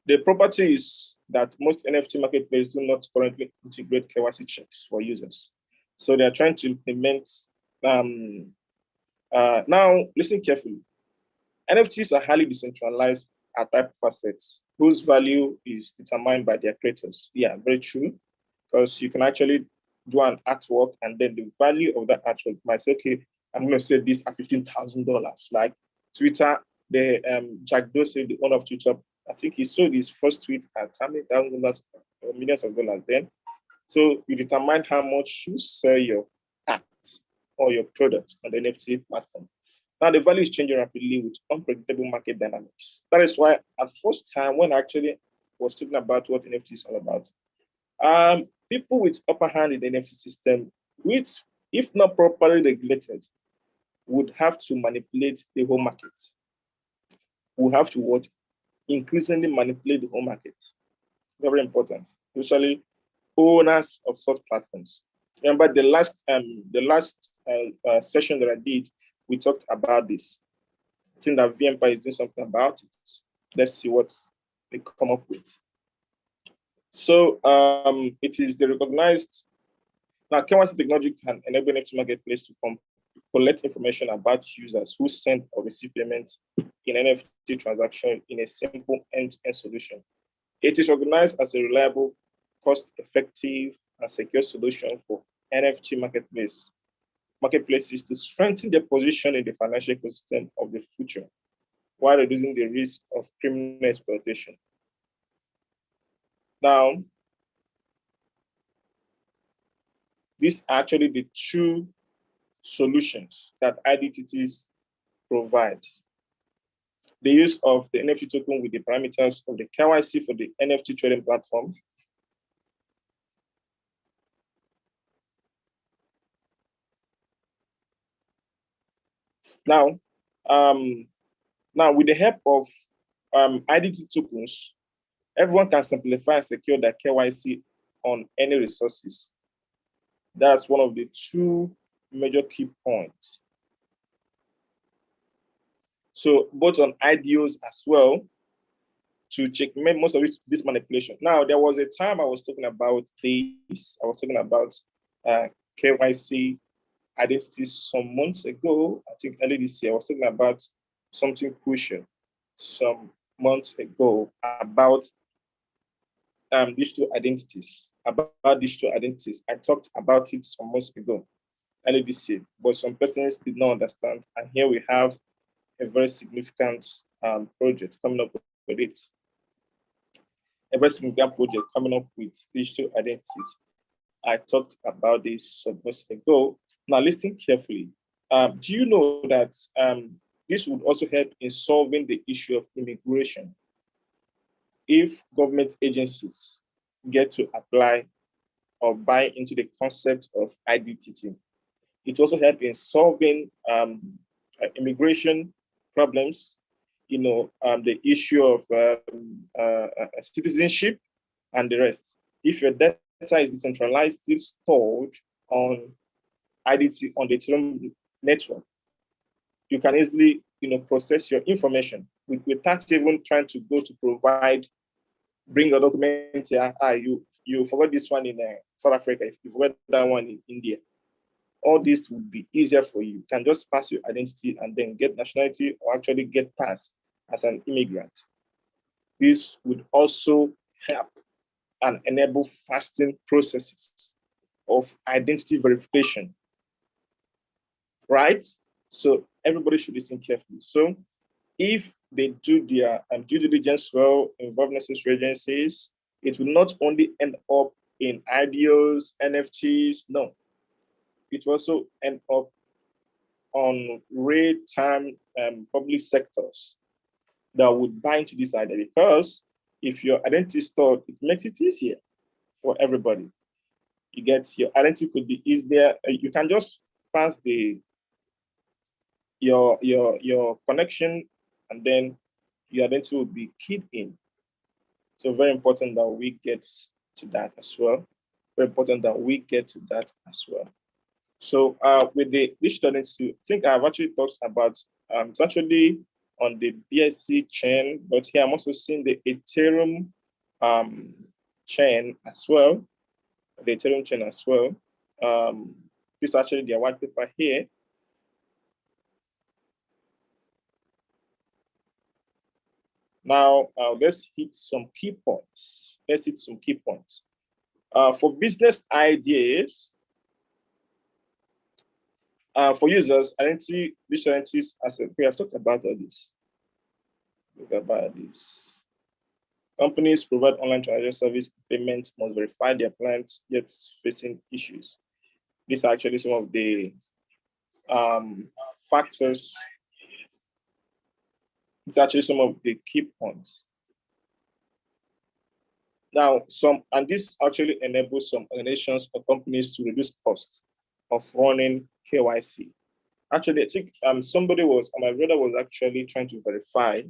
The property is that most NFT marketplaces do not currently integrate KYC checks for users. So they are trying to implement, now listen carefully. NFTs are highly decentralized type of assets whose value is determined by their creators. Yeah, very true, because you can actually do an artwork and then the value of that artwork might say, okay, I'm going to sell this at $15,000. Like Twitter, Jack Dorsey, the owner of Twitter, I think he sold his first tweet at $1,000 or millions of dollars then. So you determine how much you sell your art or your product on the NFT platform. Now the value is changing rapidly with unpredictable market dynamics. That is why at first time when I actually was talking about what NFT is all about, people with upper hand in the NFT system, which if not properly regulated, would have to manipulate the whole market. We have to what? Increasingly manipulate the whole market. Very important, especially owners of such platforms. Remember the last session that I did, we talked about this. I think that VMPI is doing something about it. Let's see what they come up with. So it is the recognized. Now, KYC technology can enable NFT marketplace to collect information about users who send or receive payments in NFT transaction in a simple end-to-end solution. It is recognized as a reliable, cost-effective, and secure solution for NFT marketplaces to strengthen their position in the financial ecosystem of the future while reducing the risk of criminal exploitation. Now, these are actually the two solutions that Idtt provide. The use of the NFT token with the parameters of the KYC for the NFT trading platform. Now, with the help of Idtt tokens, everyone can simplify and secure their KYC on any resources. That's one of the two major key points. So both on IDOs as well to checkmate most of this manipulation. Now, there was a time I was talking about this. I was talking about KYC identities some months ago. I think early this year, I was talking about something crucial some months ago about digital identities. I talked about it some months ago, early this year, but some persons did not understand. And here we have a very significant project coming up with it. A very significant project coming up with digital identities. I talked about this some months ago. Now, listen carefully. Do you know that this would also help in solving the issue of immigration? If government agencies get to apply or buy into the concept of Idtt, it also helps in solving immigration problems, the issue of citizenship and the rest. If your data is decentralized, still stored on Idtt on the Ethereum network, you can easily process your information without even trying to go to bring a document here. You forgot this one in South Africa, you forgot that one in India. All this would be easier for you. You can just pass your identity and then get nationality or actually get passed as an immigrant. This would also help and enable fasting processes of identity verification, right? So everybody should listen carefully. So if they do their due diligence well, involve necessary agencies, it will not only end up in IDOs, NFTs, no. It will also end up on real-time public sectors that would buy into this idea, because if your identity is stored, it makes it easier for everybody. You get your identity could be easier. You can just pass your connection, and then your identity will be keyed in. So very important that we get to that as well. Very important that we get to that as well. So with the digital identity, I think I've actually talked about, it's actually on the BSC chain, but here I'm also seeing the Ethereum chain as well. The Ethereum chain as well. This is actually their white paper here. Now, let's hit some key points. For business ideas, for users, identity, digital identities, as we have talked about all this. Companies provide online transaction service payment must verify their clients yet facing issues. These are actually some of the factors. It's actually some of the key points. Now, this actually enables some organizations or companies to reduce costs of running KYC. Actually, I think my brother was actually trying to verify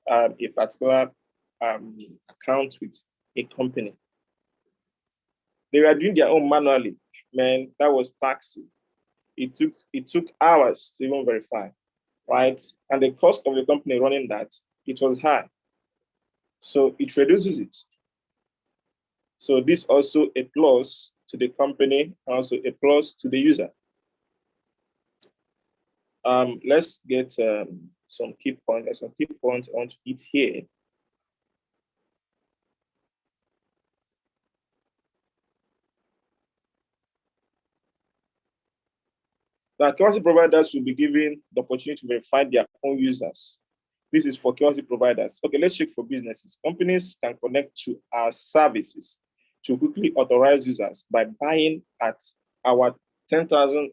a particular account with a company. They were doing their own manually. Man, that was taxing. It took hours to even verify, right? And the cost of the company running that, it was high. So it reduces it. So this also a plus to the company, also a plus to the user. Let's get some key points. There's some key points I want to hit here. Now, KYC providers will be given the opportunity to verify their own users. This is for KYC providers. Okay, let's check for businesses. Companies can connect to our services to quickly authorize users by buying at our 10,000,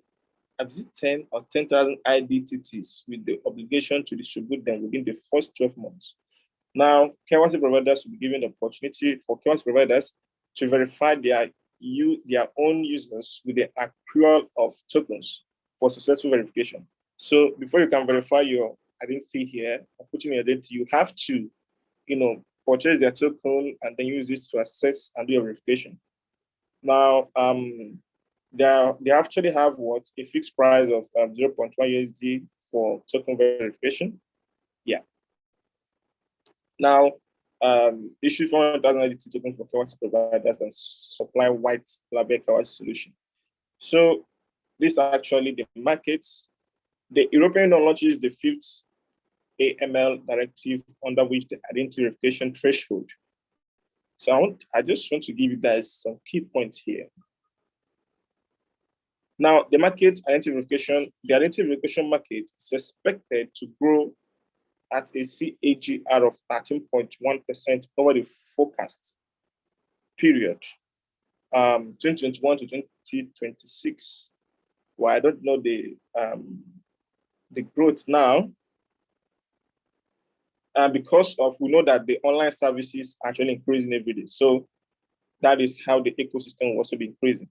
10 or 10,000 IDTs with the obligation to distribute them within the first 12 months. Now, KYC providers will be given the opportunity for KYC providers to verify their own users with the accrual of tokens for successful verification. So before you can verify your identity here, or put in your identity, you have to, purchase their token and then use this to access and do your verification. Now, they actually have a fixed price of 0.1 USD for token verification. Yeah. Now, issue 400,000 IDT tokens for KYC providers and supply white label KYC solution. So this actually the markets. The European Union launches the 5th AML directive, under which the identity verification threshold. So I just want to give you guys some key points here. Now, the identity verification market is expected to grow at a CAGR of 13.1% over the forecast period, 2021 to 2026. Well, I don't know the growth now, because we know that the online services are actually increasing every day. So that is how the ecosystem will also be increasing.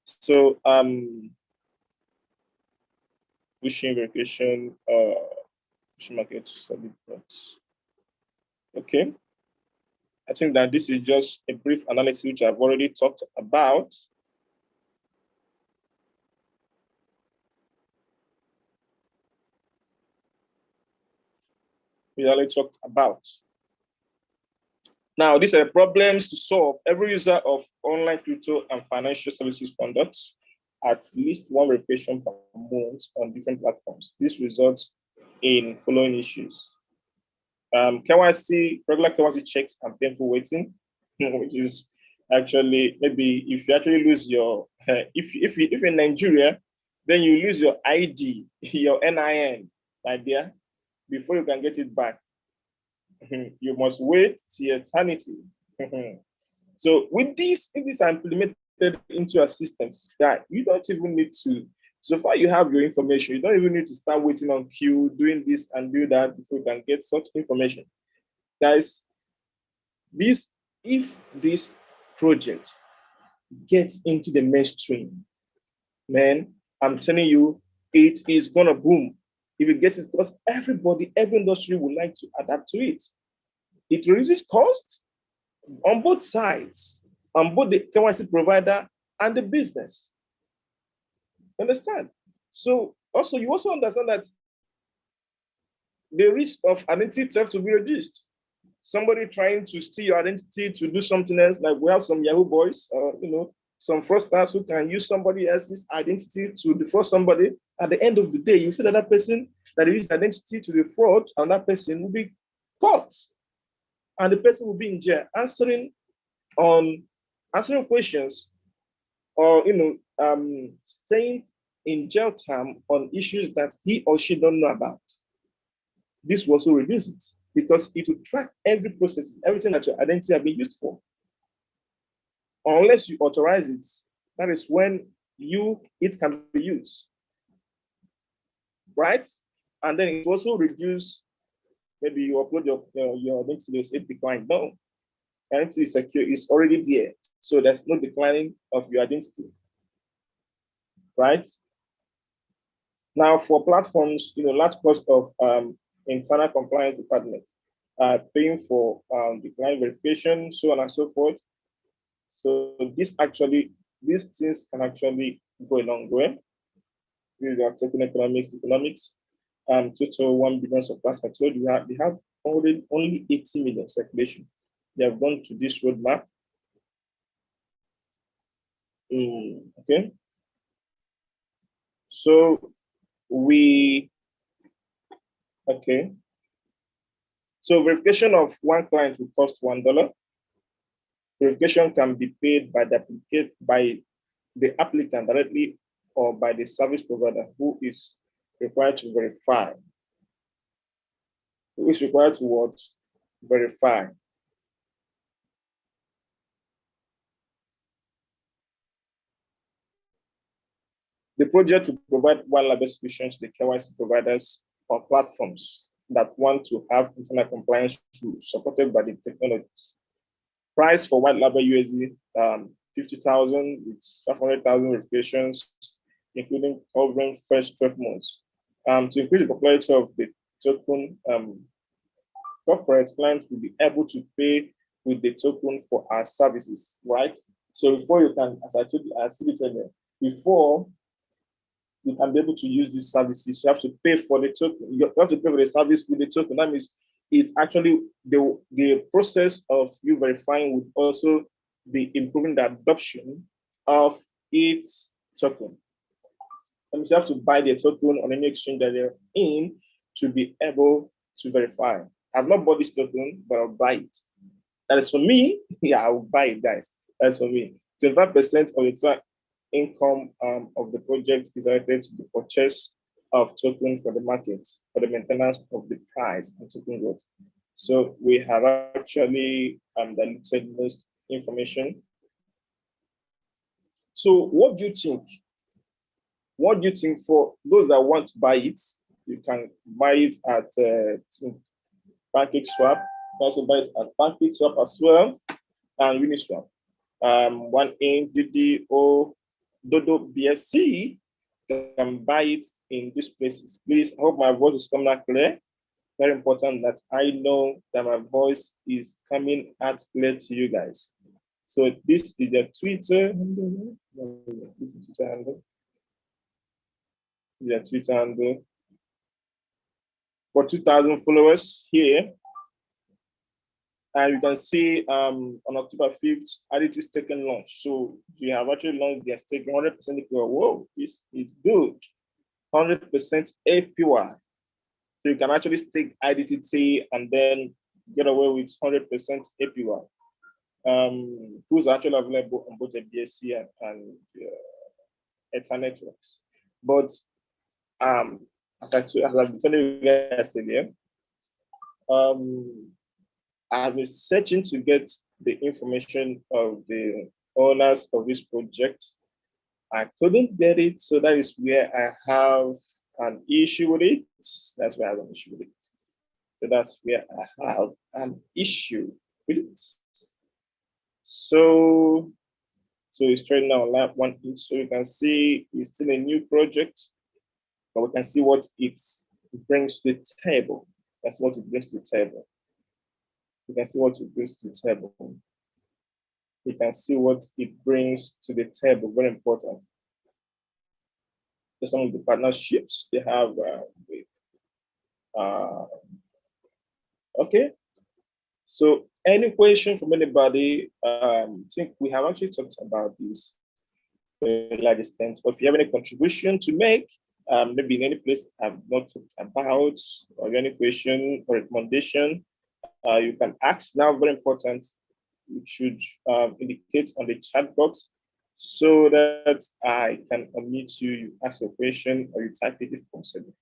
So pushing verification, pushing market to solid growth. Okay. I think that this is just a brief analysis which I've already talked about. Now, these are problems to solve. Every user of online crypto and financial services conducts at least one verification per month on different platforms. This results in following issues. KYC, regular KYC checks and painful waiting, which is actually maybe if you actually lose your, if you're in Nigeria, then you lose your ID, your NIN, my dear, before you can get it back. You must wait till eternity. So with this, if these are implemented into your systems, that you don't even need to, so far you have your information, you don't even need to start waiting on queue, doing this and do that before you can get such information. Guys, if this project gets into the mainstream, man, I'm telling you, it is gonna boom. If it gets it, because everybody, every industry would like to adapt to it. It reduces cost on both sides, on both the KYC provider and the business. Understand? So also, you also understand that the risk of identity theft will be reduced. Somebody trying to steal your identity to do something else, like we have some Yahoo boys, some fraudsters who can use somebody else's identity to defraud somebody. At the end of the day, you see that that person that used identity to defraud, and that person will be caught, and the person will be in jail answering questions, or staying in jail time on issues that he or she don't know about. This will also reduce it because it will track every process, everything that your identity has been used for. Unless you authorize it, that is when it can be used, right? And then it also reduce. Maybe you upload your identity, it decline. No, identity is secure, it's already there, so there's no declining of your identity, right? Now, for platforms, large cost of internal compliance department paying for decline verification, so on and so forth. So these things can actually go a long way. We are taking economics. Total 1 billion supplies. I told you they have only 80 million circulation. They have gone to this roadmap. Okay. So So verification of one client will cost $1. Verification can be paid by the applicant directly or by the service provider who is required to verify. Who is required to what? Verify. The project will provide white label solutions to the KYC providers or platforms that want to have internal compliance tools supported by the technologies. Price for white label USD 50,000 with 500,000 verifications, including covering first 12 months. To increase the popularity of the token, corporate clients will be able to pay with the token for our services, right? So before you can, as I told you, before you can be able to use these services, you have to pay for the token. You have to pay for the service with the token. That means it's actually the process of you verifying would also be improving the adoption of its token. That means you have to buy the token on any exchange that they're in to be able to verify. I've not bought this token, but I'll buy it. That is for me. Yeah, I'll buy it, guys. That's for me. 25% of the income of the project is related to the purchase of token for the market, for the maintenance of the price and token growth. So we have actually diluted most information. So what do you think? What do you think for those that want to buy it? You can buy it at PancakeSwap. You can also buy it at PancakeSwap as well, and Uniswap. One in DDO, Dodo BSC, can buy it in these places. Please, I hope my voice is coming out clear. Very important that I know that my voice is coming out clear to you guys. So this is your Twitter handle. This is Twitter handle. This is your Twitter handle. For 2,000 followers here. And you can see on October 5th, Idtt is taking launch. So we have actually launched their stake 100% APY. Whoa, this is good. 100% APY. So you can actually stake Idtt and then get away with 100% APY. Tools are actually available on both the BSC and Ether networks. But as I've been telling you guys earlier, I've been searching to get the information of the owners of this project. I couldn't get it, so that is where I have an issue with it. That's where I have an issue with it. So that's where I have an issue with it. So it's trading now lab 1 inch. So you can see it's still a new project, but we can see what it brings to the table. That's what it brings to the table. You can see what it brings to the table. You can see what it brings to the table. Very important. Some of the partnerships they have with. Okay. So any question from anybody? I think we have actually talked about this to a large extent. But if you have any contribution to make, maybe in any place I've not talked about, or any question or recommendation, you can ask now. Very important. You should indicate on the chat box so that I can unmute you. You ask a question or you type it if possible.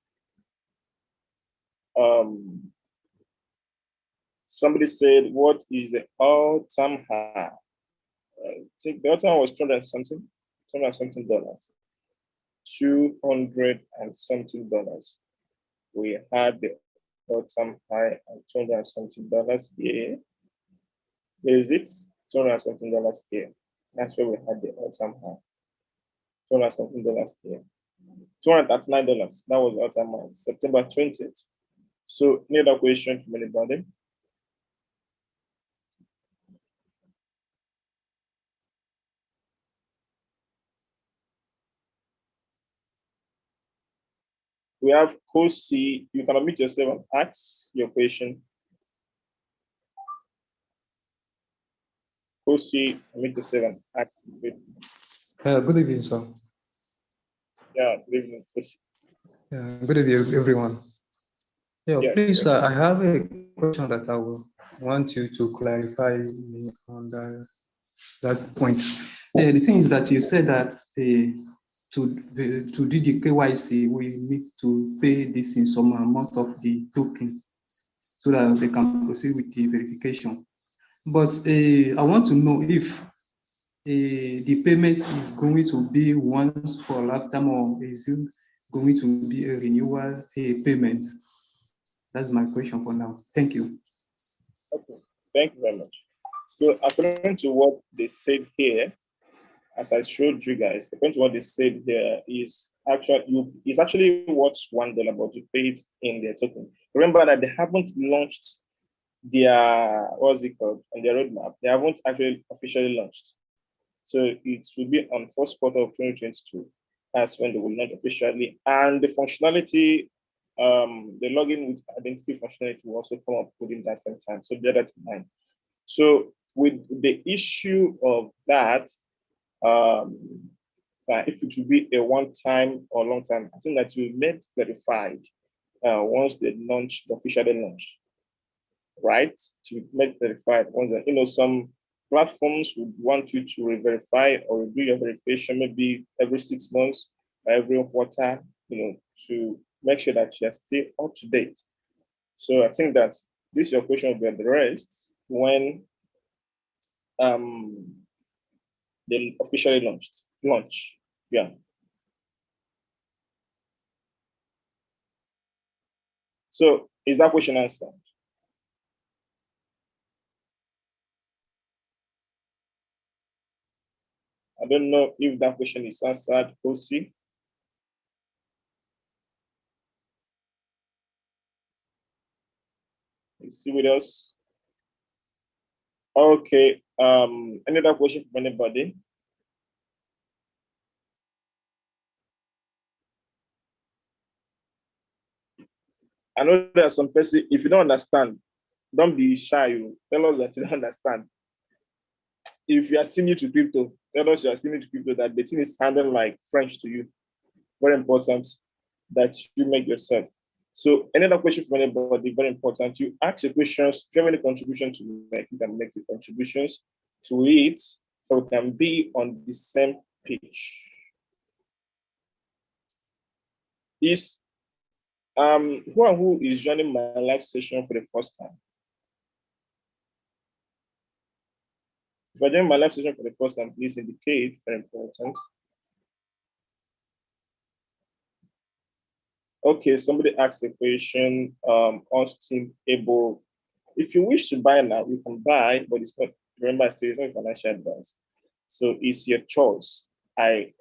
Somebody said, what is the all-time high? I think the all-time was $200 and something dollars. $200 and something dollars. We had the all-time high at $200 and something dollars here. Where is it? $200 and something dollars here. That's where we had the all-time high. $200 and something dollars here. $239. That was the all-time high. September 20th. So, any other question from anybody? We have Kosi. You can unmute yourself and ask your question. Kosi, unmute yourself and ask your question. Good evening, sir. Yeah, good evening, Kosi. Good evening, everyone. Please, I have a question that I will want you to clarify me on that point. The thing is that you said that to do the KYC, we need to pay this in some amount of the token so that they can proceed with the verification. But I want to know if the payment is going to be once for a lifetime, or is it going to be a renewal payment? That's my question for now. Thank you. Okay, thank you very much. So according to what they said here, as I showed you guys, according to what they said there is actually worth $1, but you pay it in their token. Remember that they haven't launched their, what's it called, on their roadmap. They haven't actually officially launched. So it will be on first quarter of 2022. That's when they will launch officially. And the functionality, the login with identity functionality will also come up within that same time. So bear that in mind. So with the issue of that, if it will be a one-time or long-time, I think that you get verified once they launch, the officially launch, right? To make verified once, some platforms would want you to re-verify or do your verification maybe every 6 months or every quarter, to make sure that you're still up to date. So I think that this your question will be addressed when they officially launch. Yeah. So is that question answered? I don't know if that question is answered, Kosi. You see with us? Okay. Any other question from anybody? I know there are some person, if you don't understand, don't be shy. Tell us that you don't understand. If you are still new to crypto, tell us you are still new to crypto, that the thing is handled like French to you. Very important that you make yourself. So another question from anybody, very important. You ask your questions. If you have any contribution to make, you can make the contributions to it so we can be on the same page. Is who is joining my live session for the first time? If you're joining my live session for the first time, please indicate. Very important. Okay, somebody asked a question. Austin Able. If you wish to buy now, you can buy, but it's not. Remember, I say it's not financial advice. So it's your choice. I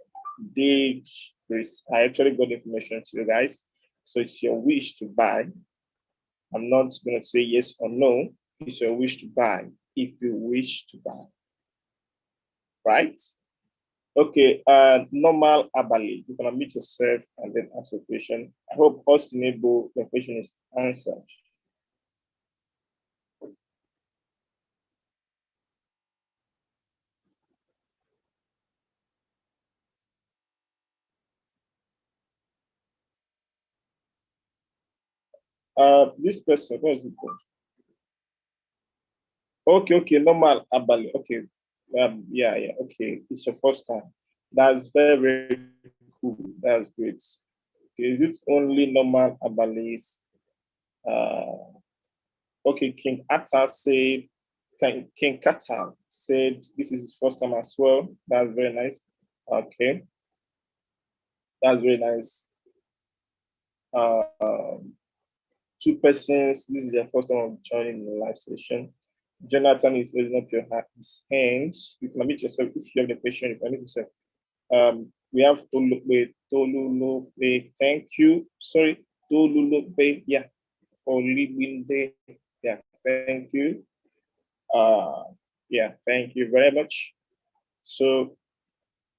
actually got information to you guys. So it's your wish to buy. I'm not going to say yes or no. It's your wish to buy if you wish to buy. Right? Okay, normal Abali. You can unmute yourself and then ask a question. I hope Austin Able, your question is answered. This person, what is it called? Okay, normal Abali. Okay, yeah, okay. It's your first time. That's very, very cool. That's great. Okay, is it only normal Abalis? Okay, King Kata said this is his first time as well. That's very nice. Okay, that's very nice. 2 persons. This is their first time of joining the live session. Jonathan is holding up his hands. You can unmute yourself if you have the question. You can unmute yourself. We have Tolulope. Thank you. Sorry, Tolulope. Yeah, Olibinde. Yeah, thank you. Yeah, thank you very much. So,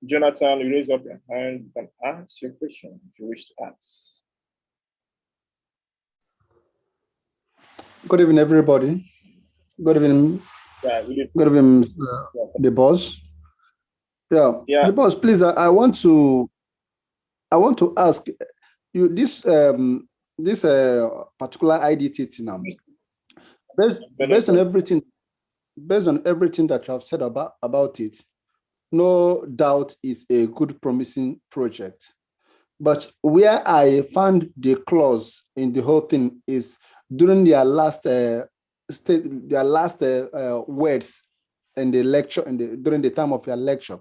Jonathan, you raise up your hand. You can ask your question if you wish to ask. Good evening, everybody. Good evening. Yeah, good evening, the boss. Yeah, the boss. Please, I want to ask you this particular Idtt now. Based on everything that you have said about it, no doubt is a good, promising project. But where I found the clause in the whole thing is during their last words in the lecture, during the time of your lecture,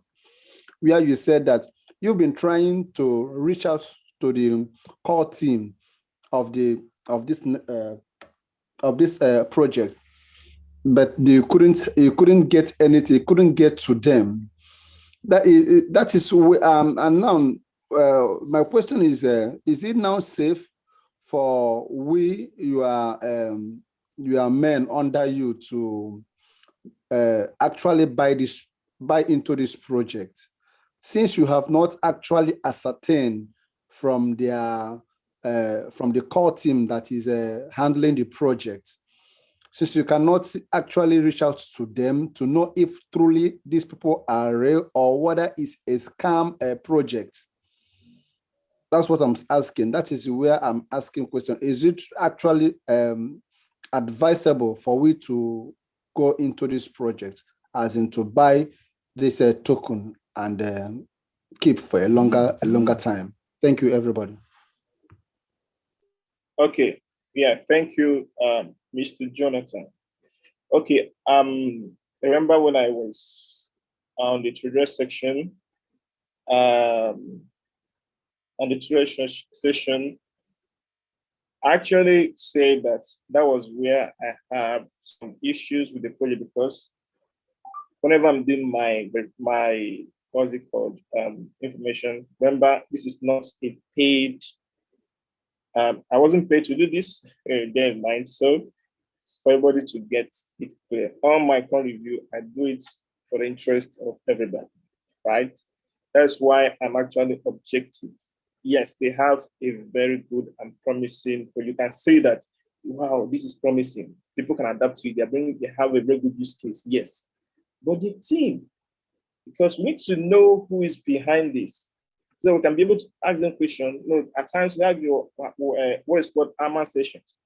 where you said that you've been trying to reach out to the core team of this project, but you couldn't get anything, you couldn't get to them. That is and now my question is it now safe for your men under you to actually buy into this project, since you have not actually ascertained from the core team that is handling the project, since you cannot actually reach out to them to know if truly these people are real or whether it's a scam project? That's what I'm asking. That is where I'm asking question. Is it actually advisable for we to go into this project, as in to buy this token and keep for a longer time? Thank you, everybody. Okay. Yeah, thank you, Mr. Jonathan. Okay, remember when I was on the trader section, on the trader session, I actually said that was where I have some issues with the project, because whenever I'm doing my what's it called, information, remember, this is not a paid, I wasn't paid to do this, bear in mind. So for everybody to get it clear, on my code review, I do it for the interest of everybody, right? That's why I'm actually objective. Yes, they have a very good and promising, but you can say that, wow, this is promising. People can adapt to it. They have a very good use case. Yes, but the team, because we need to know who is behind this. So we can be able to ask them questions. You know, at times we have your what is called AMA sessions,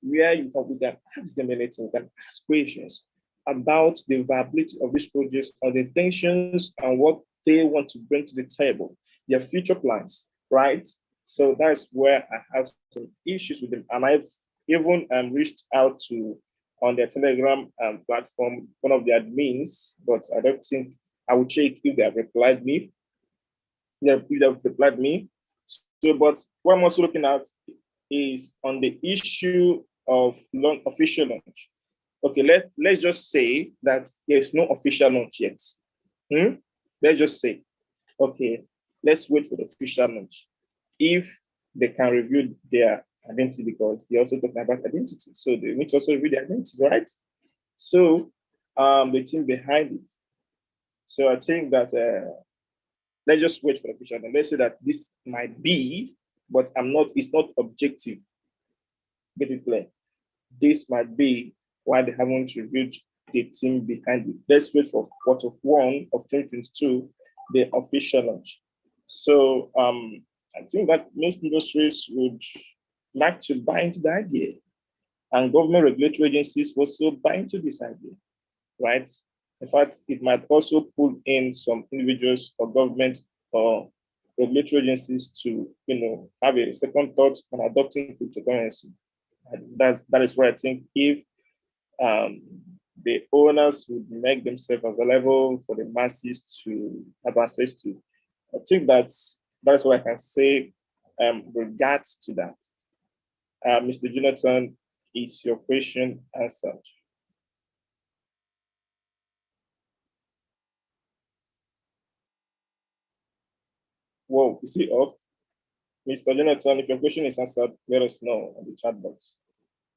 where we can ask them anything, we can ask questions about the viability of these projects or the intentions and what they want to bring to the table, their future plans, right? So that's where I have some issues with them. And I've even reached out to, on their Telegram platform, one of the admins, but I don't think, I will check if they have replied me. If they have replied me. So, but what I'm also looking at is on the issue of official launch. Okay, let's just say that there's no official launch yet. Let's just say, okay, let's wait for the official launch. If they can review their identity, because they're also talking about identity, so they need to also review their identity, right? So the team behind it. So I think that let's just wait for the official launch. Let's say that this might be, but it's not objective. Get it clear. This might be why they haven't reviewed the team behind it. Let's wait for Q1 of 2022, the official launch. So I think that most industries would like to buy into the idea, and government regulatory agencies also buy into this idea, right? In fact, it might also pull in some individuals or government or regulatory agencies to, have a second thought on adopting cryptocurrency. That is where I think if the owners would make themselves available for the masses to have access to, I think that's what I can say regards to that. Mr. Jonathan, is your question answered? Whoa, is it off? Mr. Jonathan, if your question is answered, let us know on the chat box.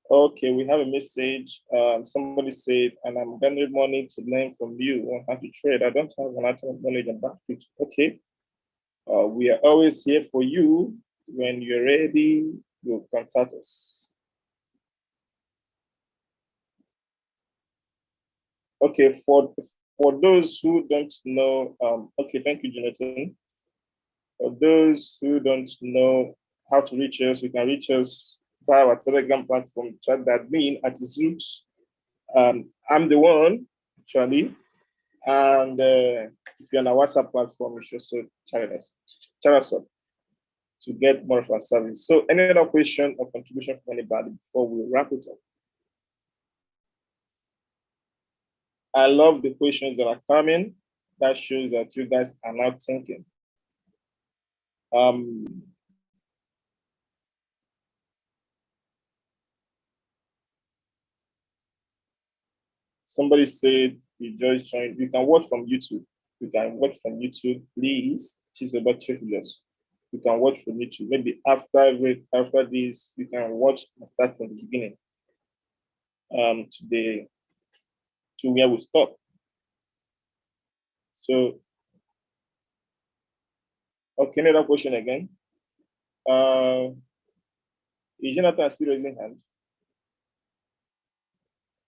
Okay, we have a message. Somebody said, and I'm gathering money to learn from you on how to trade. I don't have an actual knowledge about it. Okay. We are always here for you. When you're ready, you'll contact us. Okay, for those who don't know, okay, thank you, Jonathan. For those who don't know how to reach us, you can reach us via our Telegram platform, chat.admin at Zooks. I'm the one, actually. And if you're on our WhatsApp platform, you should also chat us up to get more of our service. So any other question or contribution from anybody before we wrap it up? I love the questions that are coming. That shows that you guys are now thinking. Somebody said you just joined. You can watch from YouTube. You can watch from YouTube, please. She's about $3. You can watch from YouTube. Maybe after this, you can watch and start from the beginning. To where we stop. So, okay, another question again. Is Jonathan still raising hand?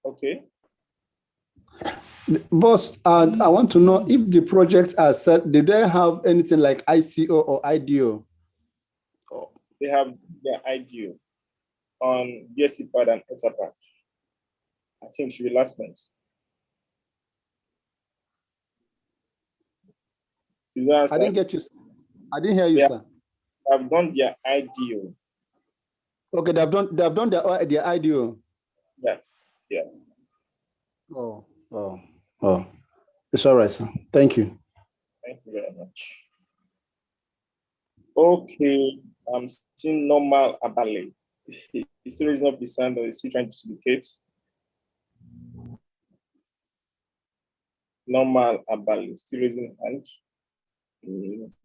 Okay. Boss, I want to know if the projects are set, do they have anything like ICO or IDO? They have their IDO on BSC Pad and Etherpad. I think it should be last month. I didn't get you. I didn't hear you, sir. They have done their IDO. Okay, they've done their IDO. Yeah. Oh. It's all right, sir. Thank you. Thank you very much. Okay, I'm seeing Normal Abale. Is he raising up his hand or is he trying to indicate? Normal Abale, still raising hand.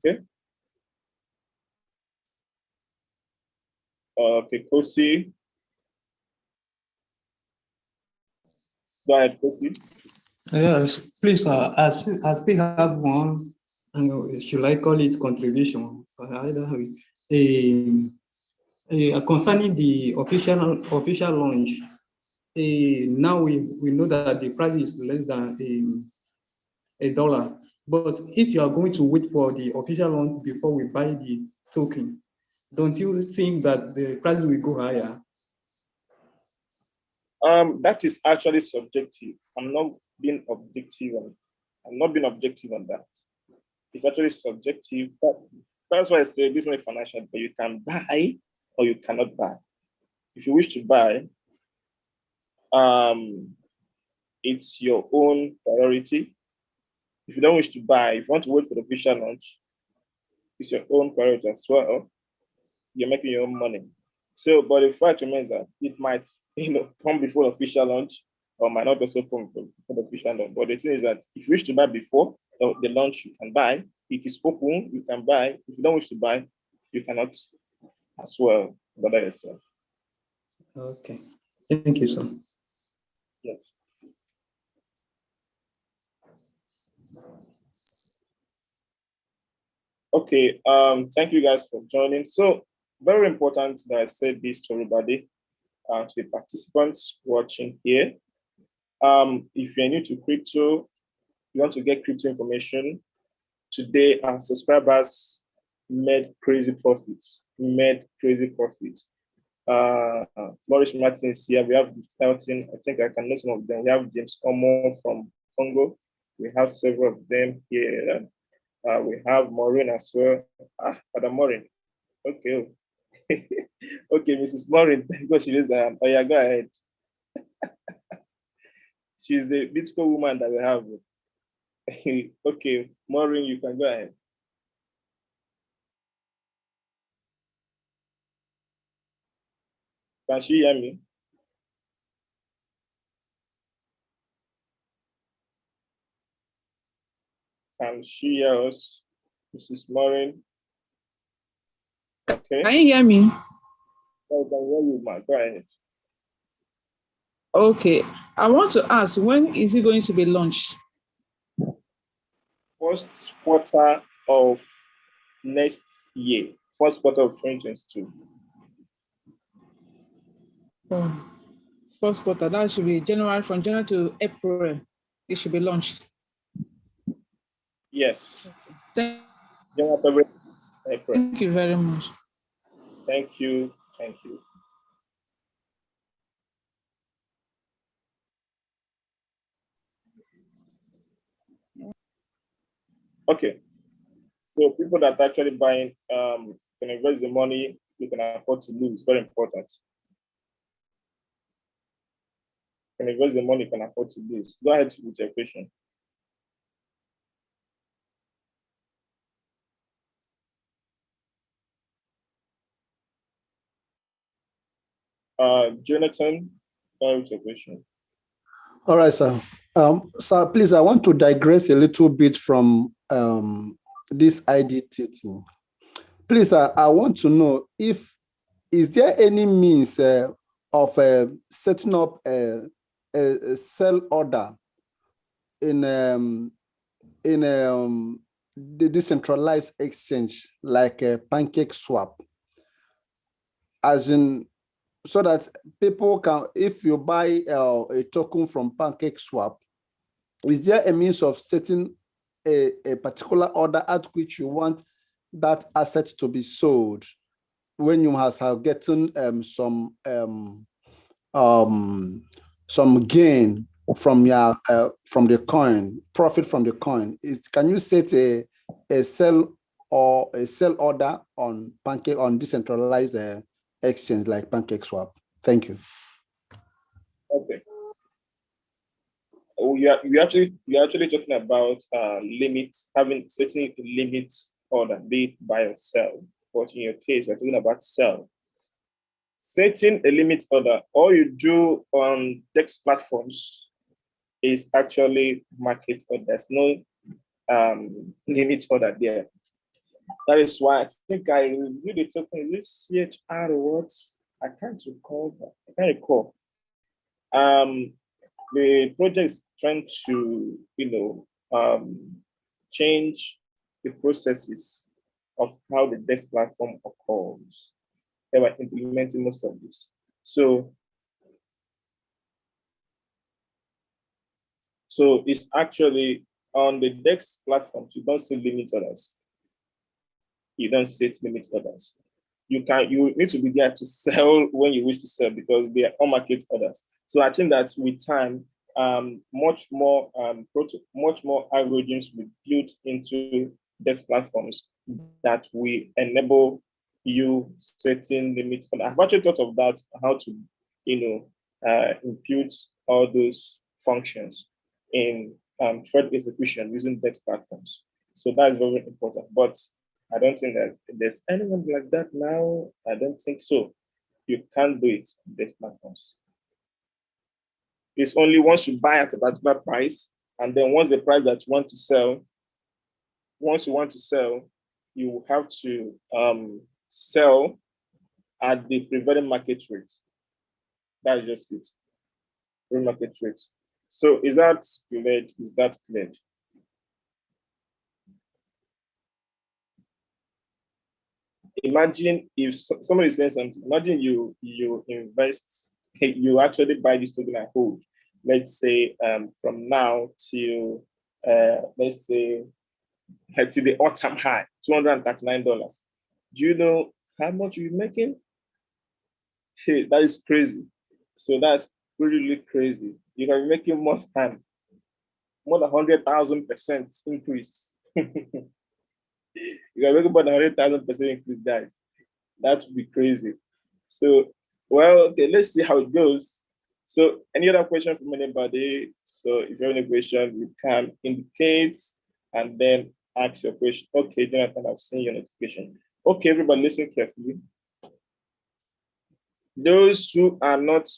Okay. Okay, Kosi. Go ahead, Kosi. Yes, please, I still have one, should I call it contribution? Concerning the official launch, now we know that the price is less than $1. But if you are going to wait for the official launch before we buy the token, don't you think that the price will go higher? That is actually subjective. I'm not being objective on that. It's actually subjective. But that's why I say this is not financial, but you can buy or you cannot buy. If you wish to buy, it's your own priority. If you don't wish to buy, if you want to wait for the official launch, it's your own priority as well. You're making your own money. So, but the fact remains that it might, come before the official launch, or might not also come before the official launch. But the thing is that if you wish to buy before the launch, you can buy. It is open, you can buy. If you don't wish to buy, you cannot as well bother yourself. Okay. Thank you, sir. Yes. Okay. Thank you guys for joining. So very important that I said this to everybody, to the participants watching here. If you're new to crypto, you want to get crypto information, today our subscribers made crazy profits. Flourish Martins here. We have Elton. I think I can know some of them. We have James Omo from Congo. We have several of them here. We have Maureen as well. Madam Maureen. Okay. Okay, Mrs. Maureen. Because she is. Oh yeah, go ahead. She's the Bitcoin woman that we have. Okay, Maureen, you can go ahead. Can she hear me? Can she hear us, Mrs. Maureen? Okay. Can you hear me? I can hear you, ma. Go ahead. Okay. I want to ask, when is it going to be launched? First quarter of next year, first quarter of 2022. Oh, first quarter, that should be January, from January to April, it should be launched. Yes. Thank January, February, April. you very much. Thank you. Thank you. Okay. So people that are actually buying can invest the money you can afford to lose. Very important. Can invest the money you can afford to lose. Go ahead with your question. Jonathan, go ahead with your question. All right, sir. Sir, please, I want to digress a little bit from this Idtt thing. Please, I want to know is there any means of setting up a sell order in the decentralized exchange like a pancake swap, as in, so that people can, if you buy a token from pancake swap, is there a means of setting a particular order at which you want that asset to be sold when you have gotten some gain from your from the coin, profit from the coin? Can you set a sell order on decentralized exchange like pancake swap? Thank you. Okay. You're actually talking about limits, setting limits order, be it buy or sell. But in your case, you're talking about sell. Setting a limit order, all you do on DEX platforms is actually market order. There's no limit order there. That is why I think I reviewed the token. Is this CHR or what? I can't recall. The project is trying to, change the processes of how the DEX platform occurs. They were implementing most of this. So it's actually On the DEX platforms, you don't see limit orders. You don't set limit orders. You need to be there to sell when you wish to sell because they are on market orders. So I think that with time, much more algorithms will be built into DEX platforms that will enable you setting limits. And I've actually thought of that, how to, impute all those functions in trade execution using DEX platforms. So that's very important. But I don't think that there's anyone like that now. I don't think so. You can't do it on DEX platforms. It's only once you buy at a particular price, and then once the price that you want to sell, you will have to sell at the prevailing market rate. That's just it. Market rate. So is that clear? Is that clear? Imagine if somebody says something. Imagine you invest, you actually buy this token and hold. Let's say from now till let's say till the all-time high, $239. Do you know how much you're making? Hey, that is crazy. So that's really crazy. You can be making more than 100,000% increase. You can make about 100,000% increase, guys. That would be crazy. So, well, okay, let's see how it goes. So, any other question from anybody? So, if you have any question, you can indicate and then ask your question. Okay, Jonathan, I've seen your notification. Okay, everybody, listen carefully. Those who are not,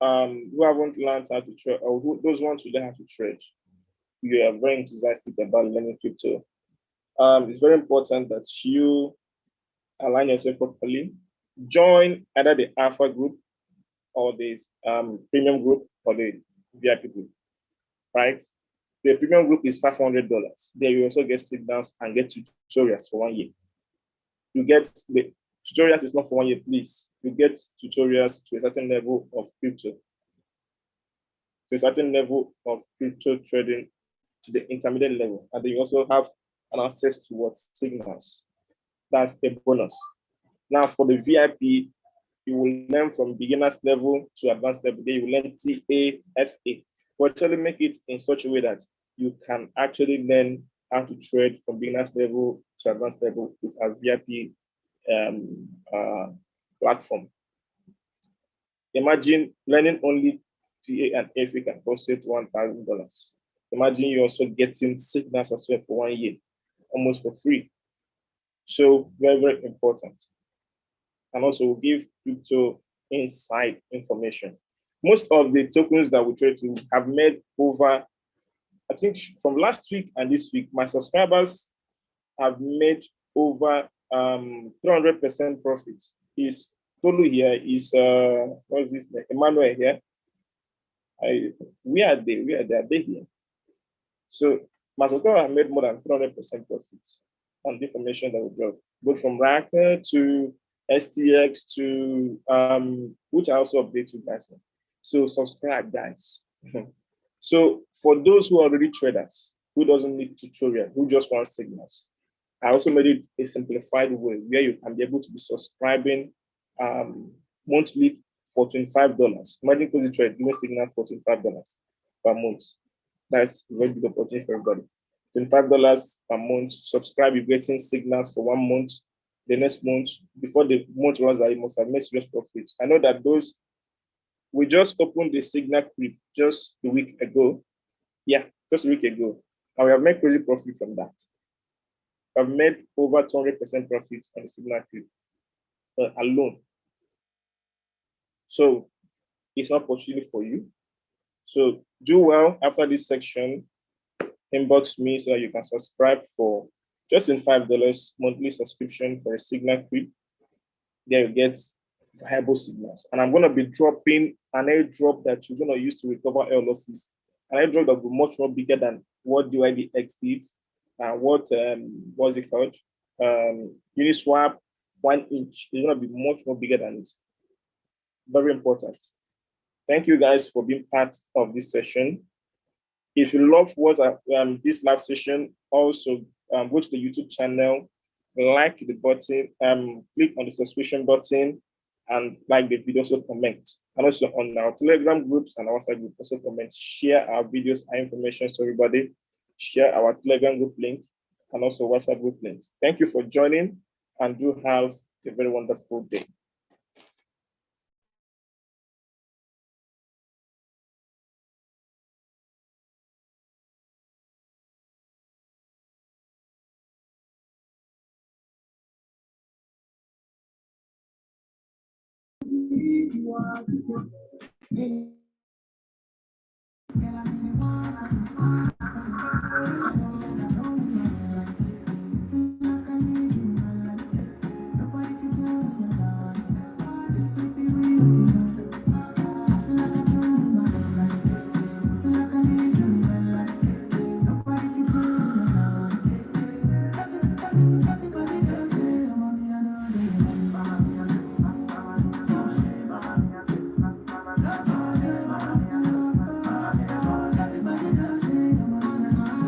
who haven't learned how to trade, or those ones who learn how to trade, you are very enthusiastic about learning crypto. It's very important that you align yourself properly. Join either the Alpha group or the Premium group or the VIP group, right? The Premium group is $500. There you also get sit-downs and get tutorials for 1 year. You get the tutorials is not for 1 year, please. You get tutorials to a certain level of crypto, to a certain level of crypto trading, to the intermediate level, and then you also have an access to what signals. That's a bonus. Now for the VIP, you will learn from beginners level to advanced level. Then you will learn TAFA. But actually make it in such a way that you can actually learn how to trade from beginners level to advanced level with a VIP platform. Imagine learning only TA and FA can cost you $1,000. Imagine you're also getting signals as well for 1 year, almost for free. So very important. And also we'll give crypto inside information. Most of the tokens that we trade to have made over, I think from last week and this week, my subscribers have made over 300% profits. Is Tolu here? Is what is this? Emmanuel here? We are there here. So my subscribers have made more than 300% profits on the information that we drop, both from Raka to STX to which I also update you guys on. So subscribe, guys. So for those who are already traders, who doesn't need tutorial, who just want signals, I also made it a simplified way where you can be able to be subscribing monthly for $25. Imagine closing trade, giving signal for $25 per month. That's a very big opportunity for everybody. $25 per month. Subscribe, you're getting signals for 1 month. The next month, before the month runs out, you must have made serious profits. I know that those, we just opened the signal clip just a week ago. Yeah, just a week ago. And we have made crazy profit from that. I've made over 200% profit on the signal clip alone. So it's an opportunity for you. So do well after this section. Inbox me so that you can subscribe for just in $5 monthly subscription for a signal clip. There you get viable signals. And I'm going to be dropping an airdrop that you're going to use to recover air losses. An airdrop that will be much more bigger than what Idtt did. What was it called? Uniswap 1 inch is going to be much more bigger than it. Very important. Thank you guys for being part of this session. If you love what this live session, also go to the YouTube channel, like the button, click on the subscription button, and like the video, also comment. And also on our Telegram groups and our WhatsApp group, also comment, share our videos and information to everybody, share our Telegram group link, and also WhatsApp group links. Thank you for joining, and do have a very wonderful day.